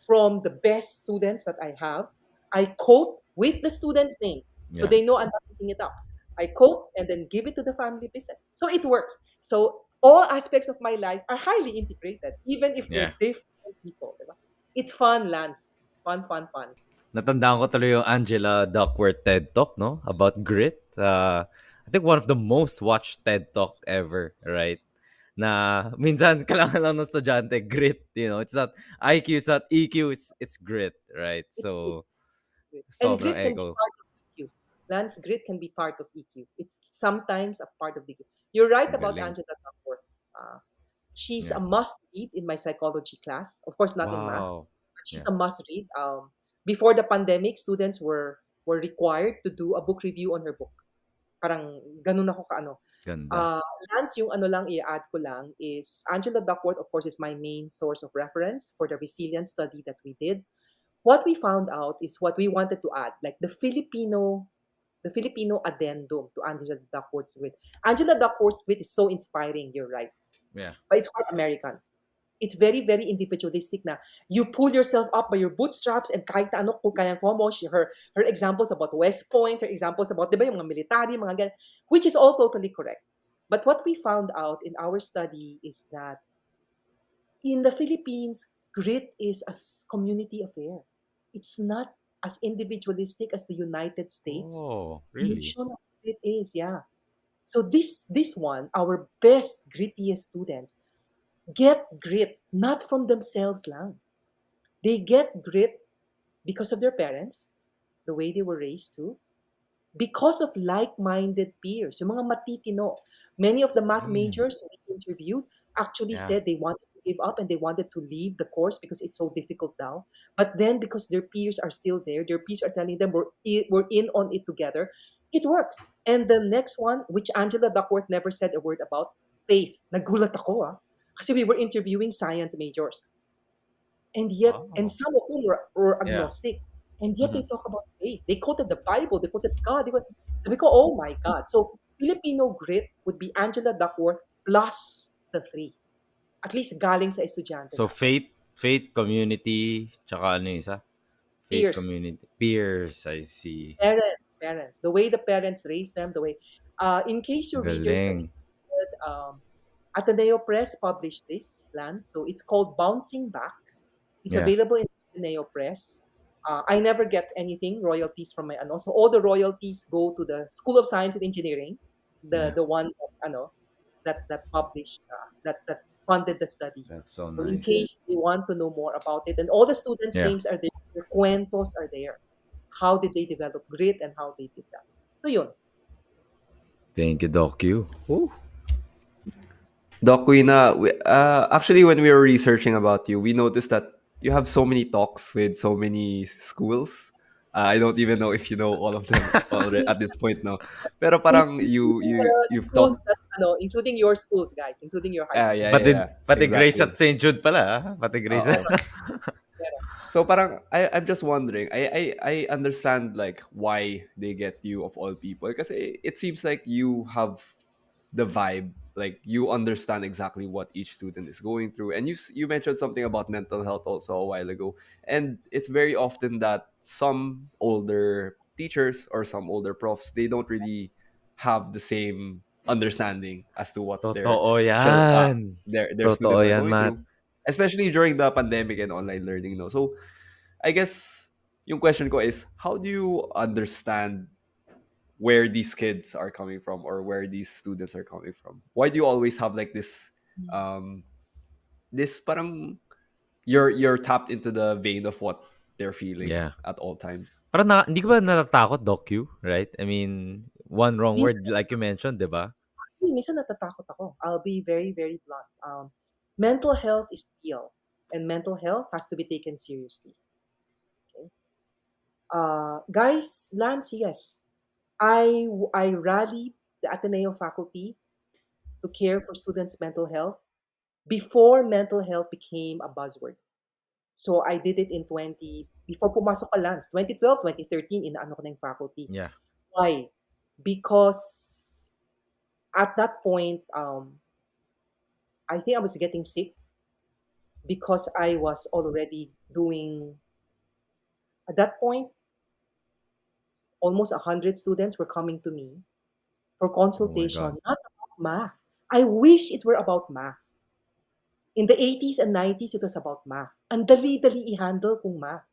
from the best students that I have. I quote with the students' names so Yeah. they know I'm not making it up. I quote and then give it to the family business. So it works. So all aspects of my life are highly integrated, even if Yeah. we're different people. Diba? It's fun, Lance. Fun, fun, fun. Natandaan ko tuloy yung Angela Duckworth TED Talk, no? About grit. I think one of the most watched TED Talk ever, right? Na minsan kailangan lang ng estudyante, grit, it's not IQ, it's not EQ, it's grit, right? It's good. So, Grit. And sobrang grit can be echo. part of EQ. Lance, grit can be part of EQ. It's sometimes a part of the EQ. You're right Ang about galing. Angela Duckworth. She's a Yeah. must read in my psychology class. Of course, not in math, Wow. but she's Yeah. a must read. Before the pandemic, students were required to do a book review on her book. Parang ganun ako kaano. Ganda. Uh, Lance, yung ano lang i-add ko lang is Angela Duckworth, of course, is my main source of reference for the resilience study that we did. What we found out is what we wanted to add, like the Filipino addendum to Angela Duckworth's wit. Angela Duckworth's wit is so inspiring, you're right. Yeah. But it's quite American. It's very, very individualistic na you pull yourself up by your bootstraps and kahit na ano kung kaya mo, her examples about West Point, her examples about, di ba, yung mga military, mga ganyan, which is all totally correct. But what we found out in our study is that in the Philippines, grit is a community affair. It's not as individualistic as the United States. Oh, really? Notion of grit is, yeah. So this one, our best grittiest students get grit not from themselves lang. They get grit because of their parents, the way they were raised to, because of like-minded peers, yung mga matitino. Many of the math Mm. majors we interviewed actually Yeah. said they wanted to give up and they wanted to leave the course because it's so difficult now. But then because their peers are still there, their peers are telling them we're in on it together, it works. And the next one, which Angela Duckworth never said a word about, faith. Nagulat ako. Kasi we were interviewing science majors. And yet, and Oh. some of whom were Yeah. agnostic. And yet they Mhm. talk about faith. They quoted the Bible, they quoted God. Sabi ko, oh my God. So Filipino grit would be Angela Duckworth plus the three. At least galing sa estudyante So natin. faith community, tsaka ano yung isa? Faith Peers, community. Peers, I see. parents. The way the parents raise them, the way, in case your readers are Galing. interested, Ateneo Press published this, Lance. So it's called Bouncing Back. It's Yeah. available in Ateneo Press. I never get anything royalties from my ano. So all the royalties go to the School of Science and Engineering, Yeah. the one that, that published that funded the study. That's so So in nice. case they want to know more about it, and all the students' Yeah. names are there, their cuentos are there. How did they develop grit and how they did that? So yun. Thank you, Doc Q. Woo. Doc Queena, actually, when we were researching about you, we noticed that you have so many talks with so many schools. I don't even know if you know all of them already at this point now. Pero parang Including you've schools talked. that including your schools, guys, including your high school. Yeah, yeah, Pati, yeah, pati Grace exactly. at St. Jude pala. Pati Grace. Oo. Pero, So parang I'm just wondering. I understand like why they get you of all people because it seems like you have the vibe, like you understand exactly what each student is going through, and you mentioned something about mental health also a while ago, and it's very often that some older teachers or some older profs, they don't really have the same understanding as to what Totoo yan. their Totoo students are yan, going Matt. through, especially during the pandemic and online learning, no? So I guess yung question ko is, how do you understand where these kids are coming from or where these students are coming from? Why do you always have like um this parang you're tapped into the vein of what they're feeling Yeah. at all times? Parang hindi ka ba natatakot, Doc Q? Right? I mean, one wrong word, minsan, like you mentioned, di ba? minsan natatakot ako. I'll be very, very blunt. Mental health is real, and mental health has to be taken seriously. Okay? Guys, Lance, yes, I rallied the Ateneo faculty to care for students' mental health before mental health became a buzzword. So I did it in before pumasok ka, Lance, 2012, 2013, inaano ko na yung faculty. Yeah. Why? Because at that point, I think I was getting sick because I was already doing, at that point, almost 100 students were coming to me for Oh my consultation, God. not about math. I wish it were about math. In the 80s and 90s, it was about math. Ang dali-dali i-handle kung math.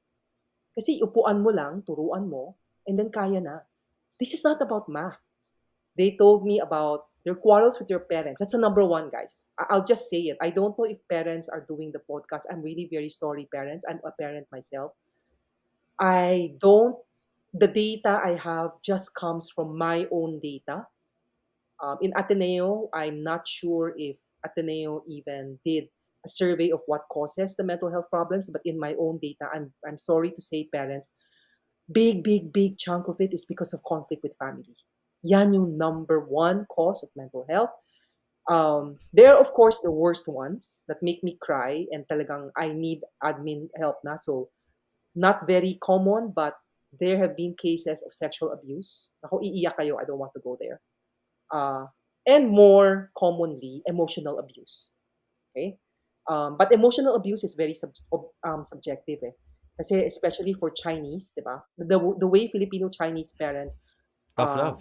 Kasi upuan mo lang, turuan mo, and then kaya na. This is not about math. They told me about their quarrels with their parents. That's the number one, guys. I'll just say it. I don't know if parents are doing the podcast. I'm really very sorry, parents. I'm a parent myself. I don't, the data I have just comes from my own data. In Ateneo, I'm not sure if Ateneo even did a survey of what causes the mental health problems, but in my own data, I'm sorry to say, parents, big chunk of it is because of conflict with family. Yan yung number one cause of mental health. They're of course the worst ones that make me cry and talagang I need admin help na. So not very common, but there have been cases of sexual abuse. Ako, iiyak kayo. I don't want to go there. Uh, and more commonly, emotional abuse. Okay? But emotional abuse is very subjective. Eh. Kasi especially for Chinese, di ba? The way Filipino-Chinese parents Tough uh, love.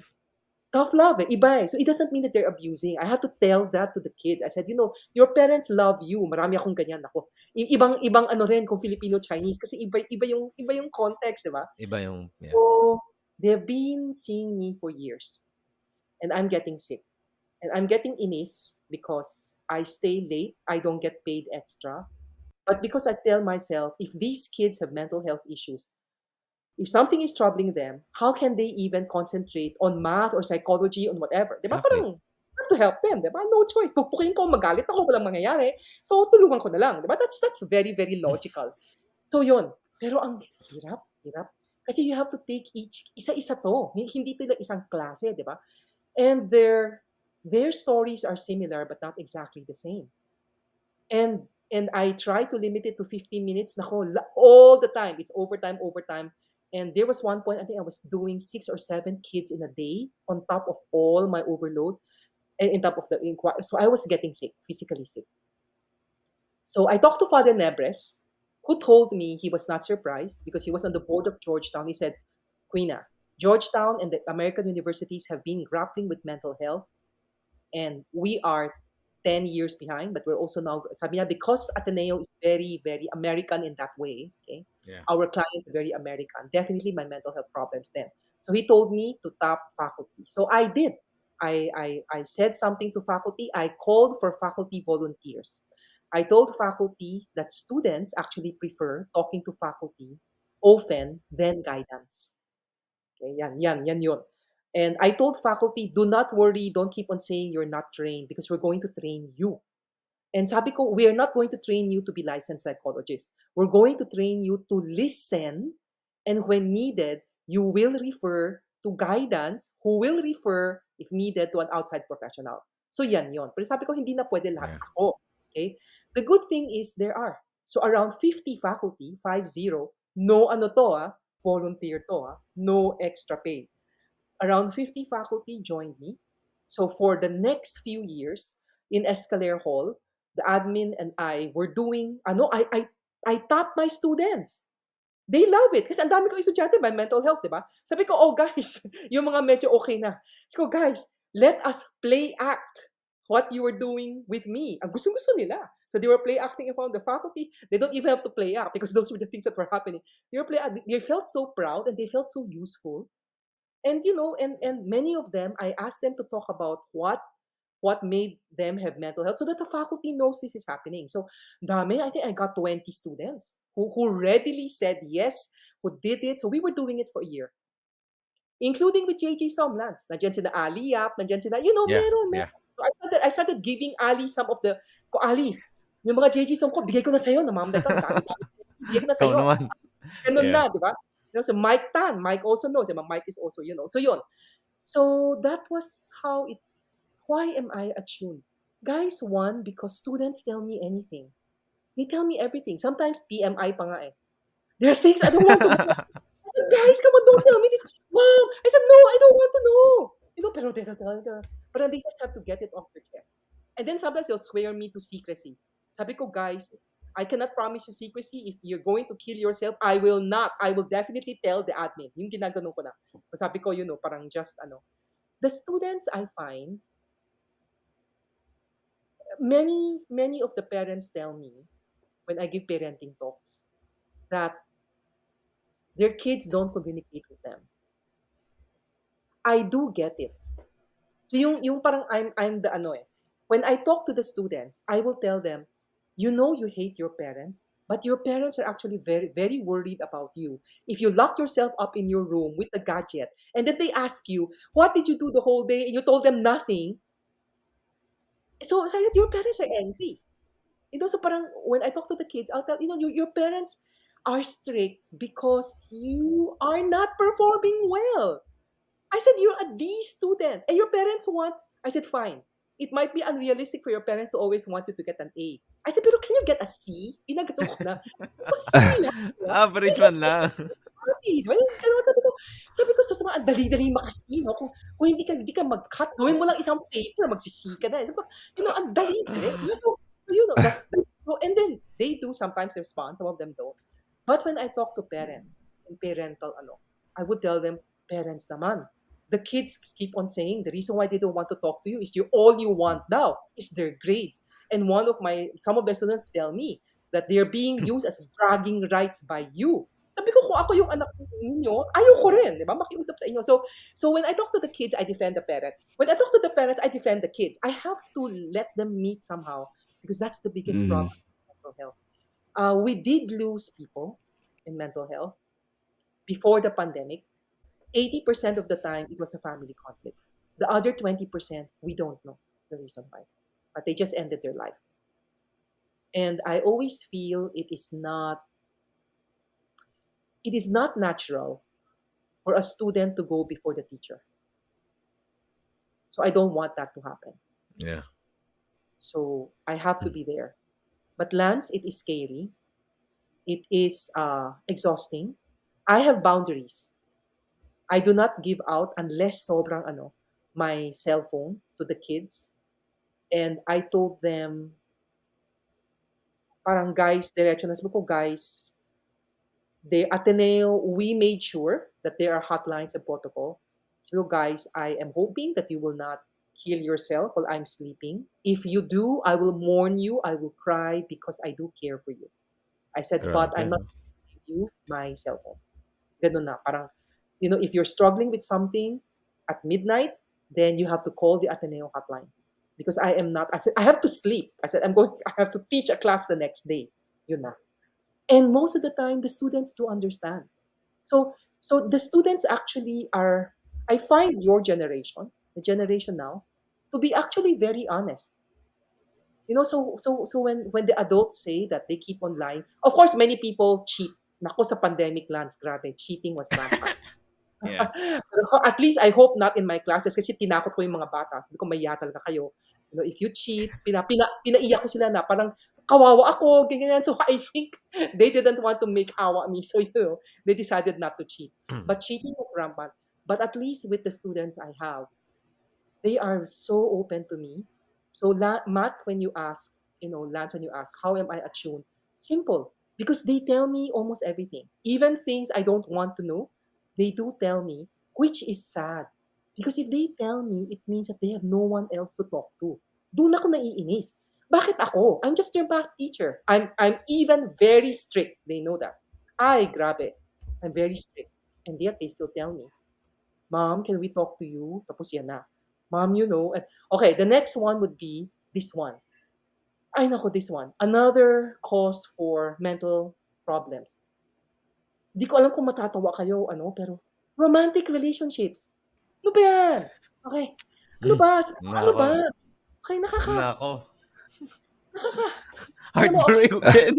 tough love, eh, iba eh. So it doesn't mean that they're abusing. I have to tell that to the kids. I said, your parents love you. Marami akong ganyan ako. Ibang ano rin kung Filipino Chinese kasi iba yung context, 'di ba? Iba yung, yeah. So they've been seeing me for years and I'm getting sick. And I'm getting inis because I stay late, I don't get paid extra. But because I tell myself if these kids have mental health issues, if something is troubling them, how can they even concentrate on math or psychology on whatever? Di ba Exactly. parang, I have to help them. Di ba? No choice. Pupukin ko, magalit ako, walang mangyayari. So, tulungan ko na lang. Di ba? That's very, very logical. So, yun. Pero ang hirap. Kasi you have to take isa-isa to. Hindi to like isang klase, di ba? And their stories are similar but not exactly the same. And I try to limit it to 15 minutes. Nako, all the time. It's overtime, overtime. And there was one point, I think I was doing 6 or 7 kids in a day on top of all my overload and in top of the inquiry. So I was getting sick, physically sick. So I talked to Father Nebres, who told me he was not surprised because he was on the board of Georgetown. He said, Queena, Georgetown and the American universities have been grappling with mental health, and we are 10 years behind, but we're also now, sabi niya, because Ateneo is very, very American in that way, okay? Yeah. Our clients are very American. Definitely my mental health problems then. So he told me to tap faculty. So I did. I said something to faculty. I called for faculty volunteers. I told faculty that students actually prefer talking to faculty often than guidance. Okay, yan yun. And I told faculty, do not worry, don't keep on saying you're not trained because we're going to train you. And sabi ko, we are not going to train you to be licensed psychologists. We're going to train you to listen, and when needed, you will refer to guidance who will refer, if needed, to an outside professional. So yan yon. Pero sabi ko, hindi na pwede lahat Yeah. ako. Okay? The good thing is there are. So around 50 faculty, 50, no ano to volunteer to no extra pay. Around 50 faculty joined me. So for the next few years in Escalier Hall, the admin and I were doing, I taught my students. They love it. Kasi ang dami kong estudyante by mental health, di ba? Sabi ko, oh guys, yung mga medyo okay na. Sabi ko, guys, let us play act what you were doing with me. Ang gusto-gusto nila. So they were play acting in front of the faculty. They don't even have to play act because those were the things that were happening. They felt so proud and they felt so useful. And and many of them, I asked them to talk about what made them have mental health so that the faculty knows this is happening. So dami, I think I got 20 students who readily said yes, who did it. So we were doing it for a year, including with JJ Somlands. Nandiyan sila Ali Yap, nandiyan sila, Yeah. Yeah. meron. So I started giving Ali some of the, ko Ali, yung mga JJ Som ko, bigay ko na sa'yo, namamday ka, ang dami-dami. Bigay ko na Ikaw sa'yo. naman. Ganun Yeah. na, di ba? So Mike Tan, Mike also knows. Mike is also, So yun. So that was how it. Why am I attuned? Guys, one, because students tell me anything. They tell me everything. Sometimes TMI pa nga eh. There are things I don't want to know. I said, guys, come on, don't tell me this. Mom, I said, no, I don't want to know. Pero they just have to get it off their chest. And then sometimes they'll swear me to secrecy. Sabi ko, guys, I cannot promise you secrecy. If you're going to kill yourself, I will not. I will definitely tell the admin. Yung ginaganon ko na. Sabi ko, parang just The students I find, many of the parents tell me when I give parenting talks that their kids don't communicate with them. I do get it. So yung parang I'm the ano eh. When I talk to the students, I will tell them, you hate your parents, but your parents are actually very very worried about you. If you lock yourself up in your room with a gadget and then they ask you, "What did you do the whole day?" and you told them nothing, so I said, your parents are angry. So parang when I talk to the kids, I'll tell, your parents are strict because you are not performing well. I said, you're a D student and your parents want, I said, fine. It might be unrealistic for your parents to always want you to get an A. I said, pero can you get a C? Pinagano ko na. C lang. Diba? Average Hindi man lang. happy. Diba? Yung ganun, sabi ko, sa mga ang dali-dali makasi, no? Kung hindi ka mag-cut, gawin mo lang isang paper, magsisi ka na. Sabi ko, ang dali-dali. Diba? So, that's so, and then they do sometimes respond, some of them don't. But when I talk to parents and parental, I would tell them, parents naman, the kids keep on saying the reason why they don't want to talk to you is all you want now is their grades. And some of the students tell me that they're being used as bragging rights by you. Sabi ko, kung ako yung anak ninyo, ayoko rin, di ba? Makiusap sa inyo. So when I talk to the kids, I defend the parents. When I talk to the parents, I defend the kids. I have to let them meet somehow because that's the biggest Mm. problem with mental health. We did lose people in mental health before the pandemic. 80% of the time, it was a family conflict. The other 20%, we don't know the reason why. But they just ended their life. And I always feel it is not natural for a student to go before the teacher. So I don't want that to happen. Yeah. So I have to be there. But Lance, it is scary. It is exhausting. I have boundaries. I do not give out unless sobrang my cell phone to the kids. And I told them, parang guys, diretso na sabi ko, guys, the Ateneo, we made sure that there are hotlines and protocol. So guys, I am hoping that you will not kill yourself while I'm sleeping. If you do, I will mourn you. I will cry because I do care for you. I said, but Grabe, I'm not no? giving you my cell phone. Ganun na. Parang, if you're struggling with something at midnight, then you have to call the Ateneo hotline. Because I am not, I said, I have to sleep. I said, I have to teach a class the next day. Yun na. And most of the time, the students do understand. So the students actually are, I find your generation, the generation now, to be actually very honest. So when the adults say that they keep on lying, of course many people cheat. Nako sa pandemic lands, grabe, cheating was rampant. Yeah. Pero at least I hope not in my classes kasi tinakot ko yung mga bata. Sabi ko, mahiya talaga kayo. If you cheat, pinaiyak ko sila na parang kawawa ako, ganyan. So I think they didn't want to make awa me. So, they decided not to cheat. But cheating was rampant. But at least with the students I have, they are so open to me. So, Matt, when you ask, Lance, when you ask, how am I attuned? Simple. Because they tell me almost everything. Even things I don't want to know, they do tell me, which is sad. Because if they tell me, it means that they have no one else to talk to. Doon ako naiinis. Bakit ako? I'm just their math teacher. I'm even very strict. They know that. Ay, grabe. I'm very strict. And yet they still tell me, Mom, can we talk to you? Tapos yan na. Mom, okay, the next one would be this one. Ay nako, this one. Another cause for mental problems. Di ko alam kung matatawa kayo, pero romantic relationships. Ano ba yan? Okay. Ano ba? Sabi ko, ano Nako, ba? Okay, nako. nakaka, alam mo, okay, Heartbroken.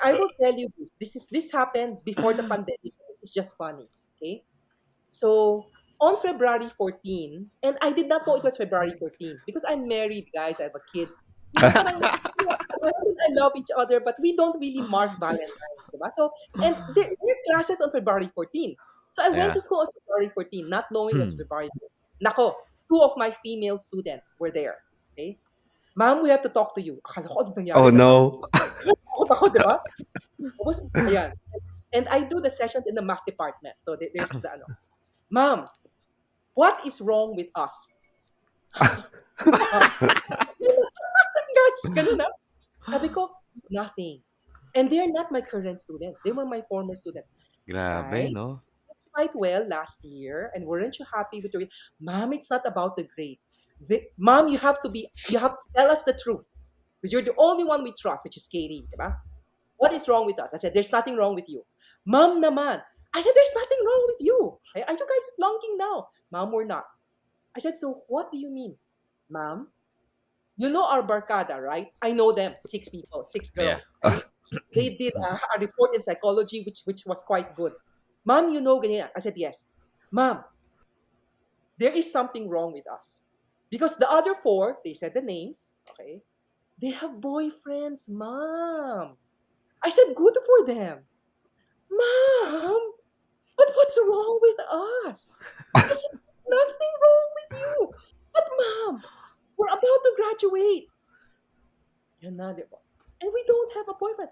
I will tell you this. This happened before the pandemic. This is just funny. Okay? So on February 14, and I did not know it was February 14 because I'm married, guys. I have a kid. Parang, my husband and I love each other, but we don't really mark Valentine's. Diba? So, and there are classes on February 14. So I went Yeah. to school on February 14, not knowing it was February 14. Nako, two of my female students were there. Okay? Ma'am, we have to talk to you. Akala ko, ano nangyari? Oh no. Takot ako, di ba? Tapos, ayan. And I do the sessions in the math department. So there's the Ma'am, what is wrong with us? Ma'am, guys, ganun na. Sabi ko, nothing. And they're not my current students. They were my former students. Grabe, Guys, no? you did quite well last year, and weren't you happy with your Ma'am, it's not about the grades. Mom, you have to tell us the truth. Because you're the only one we trust, which is Katie, diba? What is wrong with us? I said, there's nothing wrong with you. Mom naman. I said, there's nothing wrong with you. Are you guys flunking now? Mom, we're not. I said, so what do you mean? Ma'am, you know our barkada, right? I know them, six people, six Yeah. girls. Okay? They did a report in psychology, which was quite good. Ma'am, you know ganyan. I said, yes. Ma'am, there is something wrong with us. Because the other four, they said the names, okay? They have boyfriends, mom. I said, good for them. Mom, but what's wrong with us? I said, nothing wrong with you. But mom, we're about to graduate. Yan na, di ba? And we don't have a boyfriend.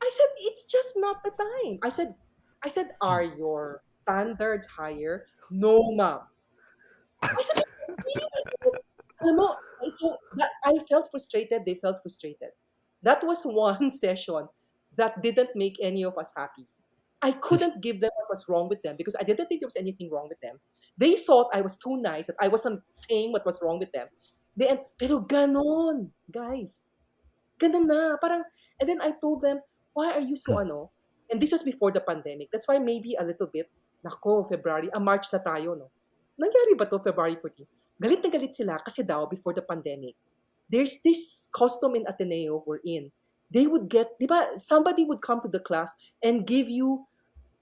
I said, it's just not the time. I said, are your standards higher? No, mom. I said, really? Alam mo, so that I felt frustrated, they felt frustrated. That was one session that didn't make any of us happy. I couldn't give them what was wrong with them because I didn't think there was anything wrong with them. They thought I was too nice, that I wasn't saying what was wrong with them. Pero ganon, guys. Ganun na. Parang, and then I told them, why are you so And this was before the pandemic. That's why maybe a little bit, nako, February, March na tayo, no? Nangyari ba to February 14? Galit na galit sila kasi daw before the pandemic. There's this custom in Ateneo we're in. They would get, di ba, somebody would come to the class and give you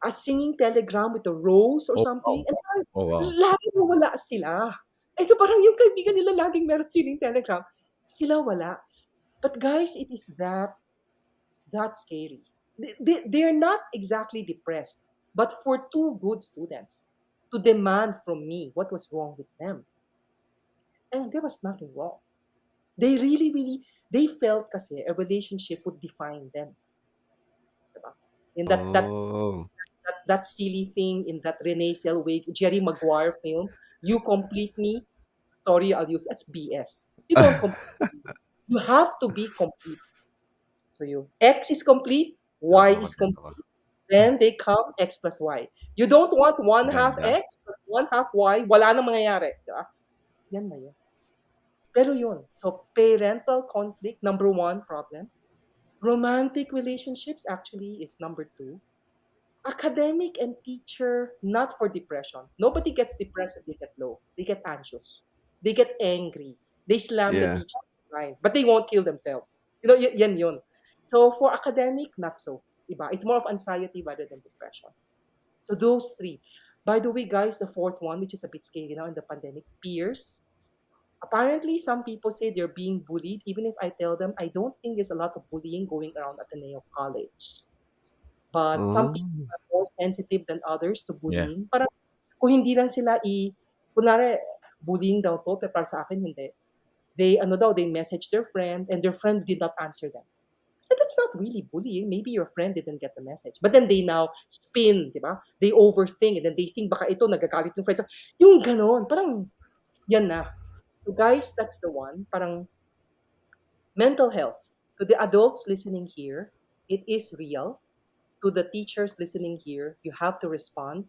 a singing telegram with a rose or Oh, something. wow. And parang, Oh, wow. lagi wala sila. And so parang yung kaibigan nila laging meron singing telegram. Sila wala. But guys, it is that scary. They're not exactly depressed, but for two good students to demand from me what was wrong with them, and there was nothing wrong. They really, they felt kasi a relationship would define them. Diba? In Oh. that silly thing in that Renee Zellweger, Jerry Maguire film, you complete me. Sorry, I'll use that's BS. You don't complete me. You have to be complete. So you X is complete, Y Ako, is kontento ko. complete. Then they come X plus Y. You don't want one half Ganda. X plus one half Y, wala nang mangyayari. Diba? Yan na yun. Pero yun. So parental conflict, number one problem. Romantic relationships actually is number two. Academic and teacher, not for depression. Nobody gets depressed if they get low. They get anxious. They get angry. They slam the Yeah. teacher line, but they won't kill themselves. You know, yan yun. So for academic, not so. Iba. It's more of anxiety rather than depression. So those three. By the way, guys, the fourth one, which is a bit scary now in the pandemic, peers. Apparently, some people say they're being bullied, even if I tell them I don't think there's a lot of bullying going around Ateneo College. But some Oh. people are more sensitive than others to Yeah. bullying. Parang kung hindi lang sila kunwari, bullying daw to, pero para sa akin hindi. They message their friend and their friend did not answer them. So that's not really bullying. Maybe your friend didn't get the message. But then they now spin, di ba? They overthink and then they think baka ito nagagalit yung friends. Yung ganon, parang yan na. So guys, that's the one. Parang mental health. To the adults listening here, it is real. To the teachers listening here, you have to respond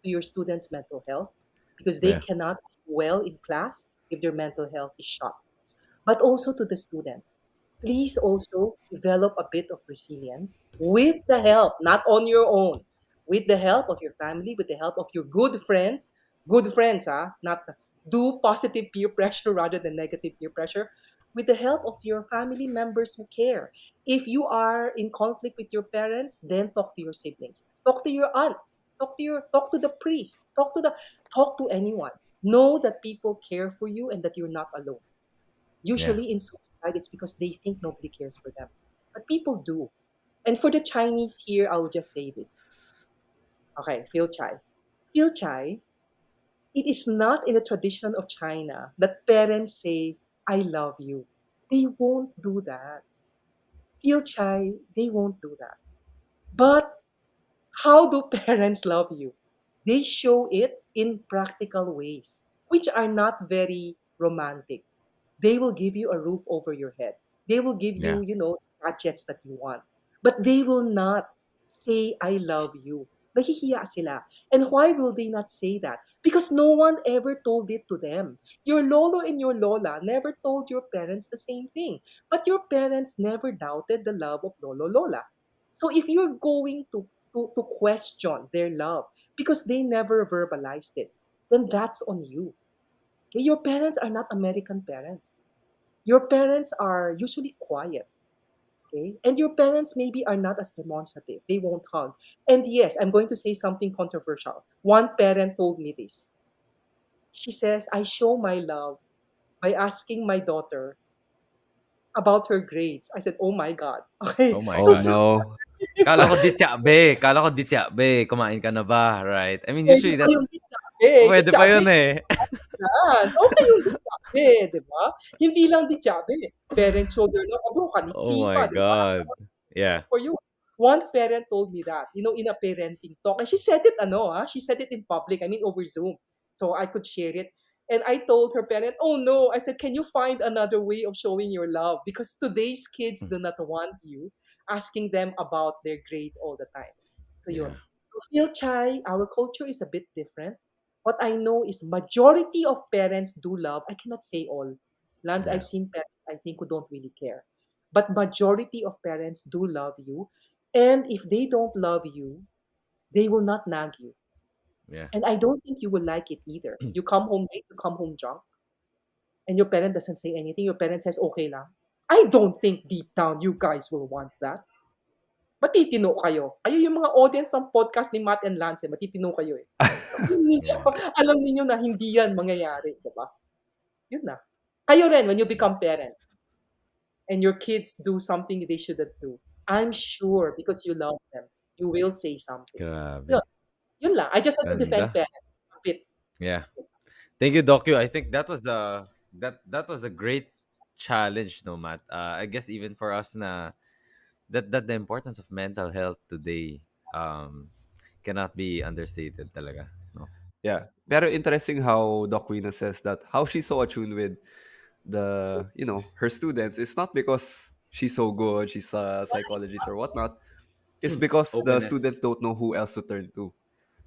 to your students' mental health because they Yeah. cannot do well in class if their mental health is shot. But also to the students, please also develop a bit of resilience with the help, not on your own, with the help of your family, with the help of your good friends, not do positive peer pressure rather than negative peer pressure, with the help of your family members who care. If you are in conflict with your parents, then talk to your siblings, talk to your aunt, talk to the priest, talk to anyone. Know that people care for you and that you're not alone. Yeah. Usually in suicide, it's because they think nobody cares for them. But people do. And for the Chinese here, I will just say this. Okay, Phil Chai. Phil Chai, it is not in the tradition of China that parents say, I love you. They won't do that. Phil Chai, they won't do that. But how do parents love you? They show it in practical ways, which are not very romantic. They will give you a roof over your head. They will give Yeah. you, gadgets that you want. But they will not say, I love you. Nahihiya sila. And why will they not say that? Because no one ever told it to them. Your lolo and your lola never told your parents the same thing. But your parents never doubted the love of lolo lola. So if you're going to question their love because they never verbalized it, then that's on you. Okay? Your parents are not American parents. Your parents are usually quiet, okay? And your parents maybe are not as demonstrative. They won't hug. And yes, I'm going to say something controversial. One parent told me this. She says, I show my love by asking my daughter about her grades. I said, oh my God. Okay. Oh my So, Oh God. so no. Kala ko dityabe. Kala ko dityabe. Kumain ka na ba? Right? I mean, pwede usually pa yung that's, ditsabi. pwede pa Ditsabi, yun eh. yan. Okay yung ditsabi, di ba? Hindi lang ditsabi. Parent-children love, ano, Oh kanitsi my pa, di ba? God. Yeah. For you. One parent told me that, in a parenting talk. And she said it, she said it in public, I mean, over Zoom. So I could share it. And I told her parent, oh no, I said, can you find another way of showing your love? Because today's kids do not want you asking them about their grades all the time. So Yeah. yun. So feel chai, our culture is a bit different. What I know is majority of parents do love. I cannot say all. Lance, Yeah. I've seen parents, I think, who don't really care, but majority of parents do love you, and if they don't love you, they will not nag you, Yeah. and I don't think you will like it either. You come home late, you come home drunk, and your parent doesn't say anything. Your parent says okay lang. I don't think deep down you guys will want that. Matitino kayo. Kayo yung mga audience ng podcast ni Matt and Lance, matitino kayo eh. So Yeah. alam niyo na hindi yan mangyayari, di ba? Yun na. Kayo rin when you become parents. and your kids do something they shouldn't do, I'm sure because you love them, you will say something. Yun, Grabe. yun lang. I just want to defend Ganda. parents a bit. Yeah. Thank you, Docu. I think that was a great challenge, no, Matt. I guess even for us na that the importance of mental health today cannot be understated talaga. No. Yeah. Pero interesting how Doc Queena says that how she's so attuned with the, her students. It's not because she's so good, she's a psychologist or whatnot. It's because the students Openness. don't know who else to turn to.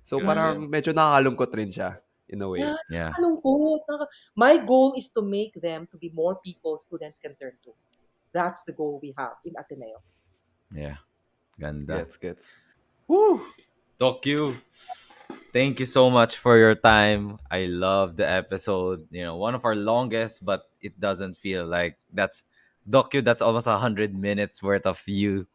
So Grabe. parang medyo nakakalungkot rin siya in a Yeah, way. Yeah. nakakalungkot. My goal is to make them to be more people students can turn to. That's the goal we have in Ateneo. Yeah. Ganda. Gets. Woo! Docu. Thank you so much for your time. I love the episode. One of our longest, but it doesn't feel like that's docu. That's almost 100 minutes worth of you,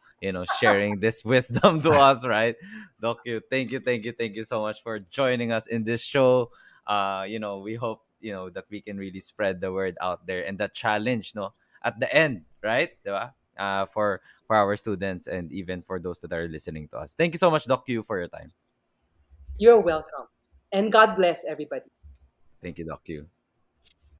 sharing this wisdom to us, right? Docu, thank you so much for joining us in this show. We hope that we can really spread the word out there and that challenge, no, at the end, right? Diba? For our students and even for those that are listening to us. Thank you so much, Docu, for your time. You're welcome. And God bless everybody. Thank you, Doc.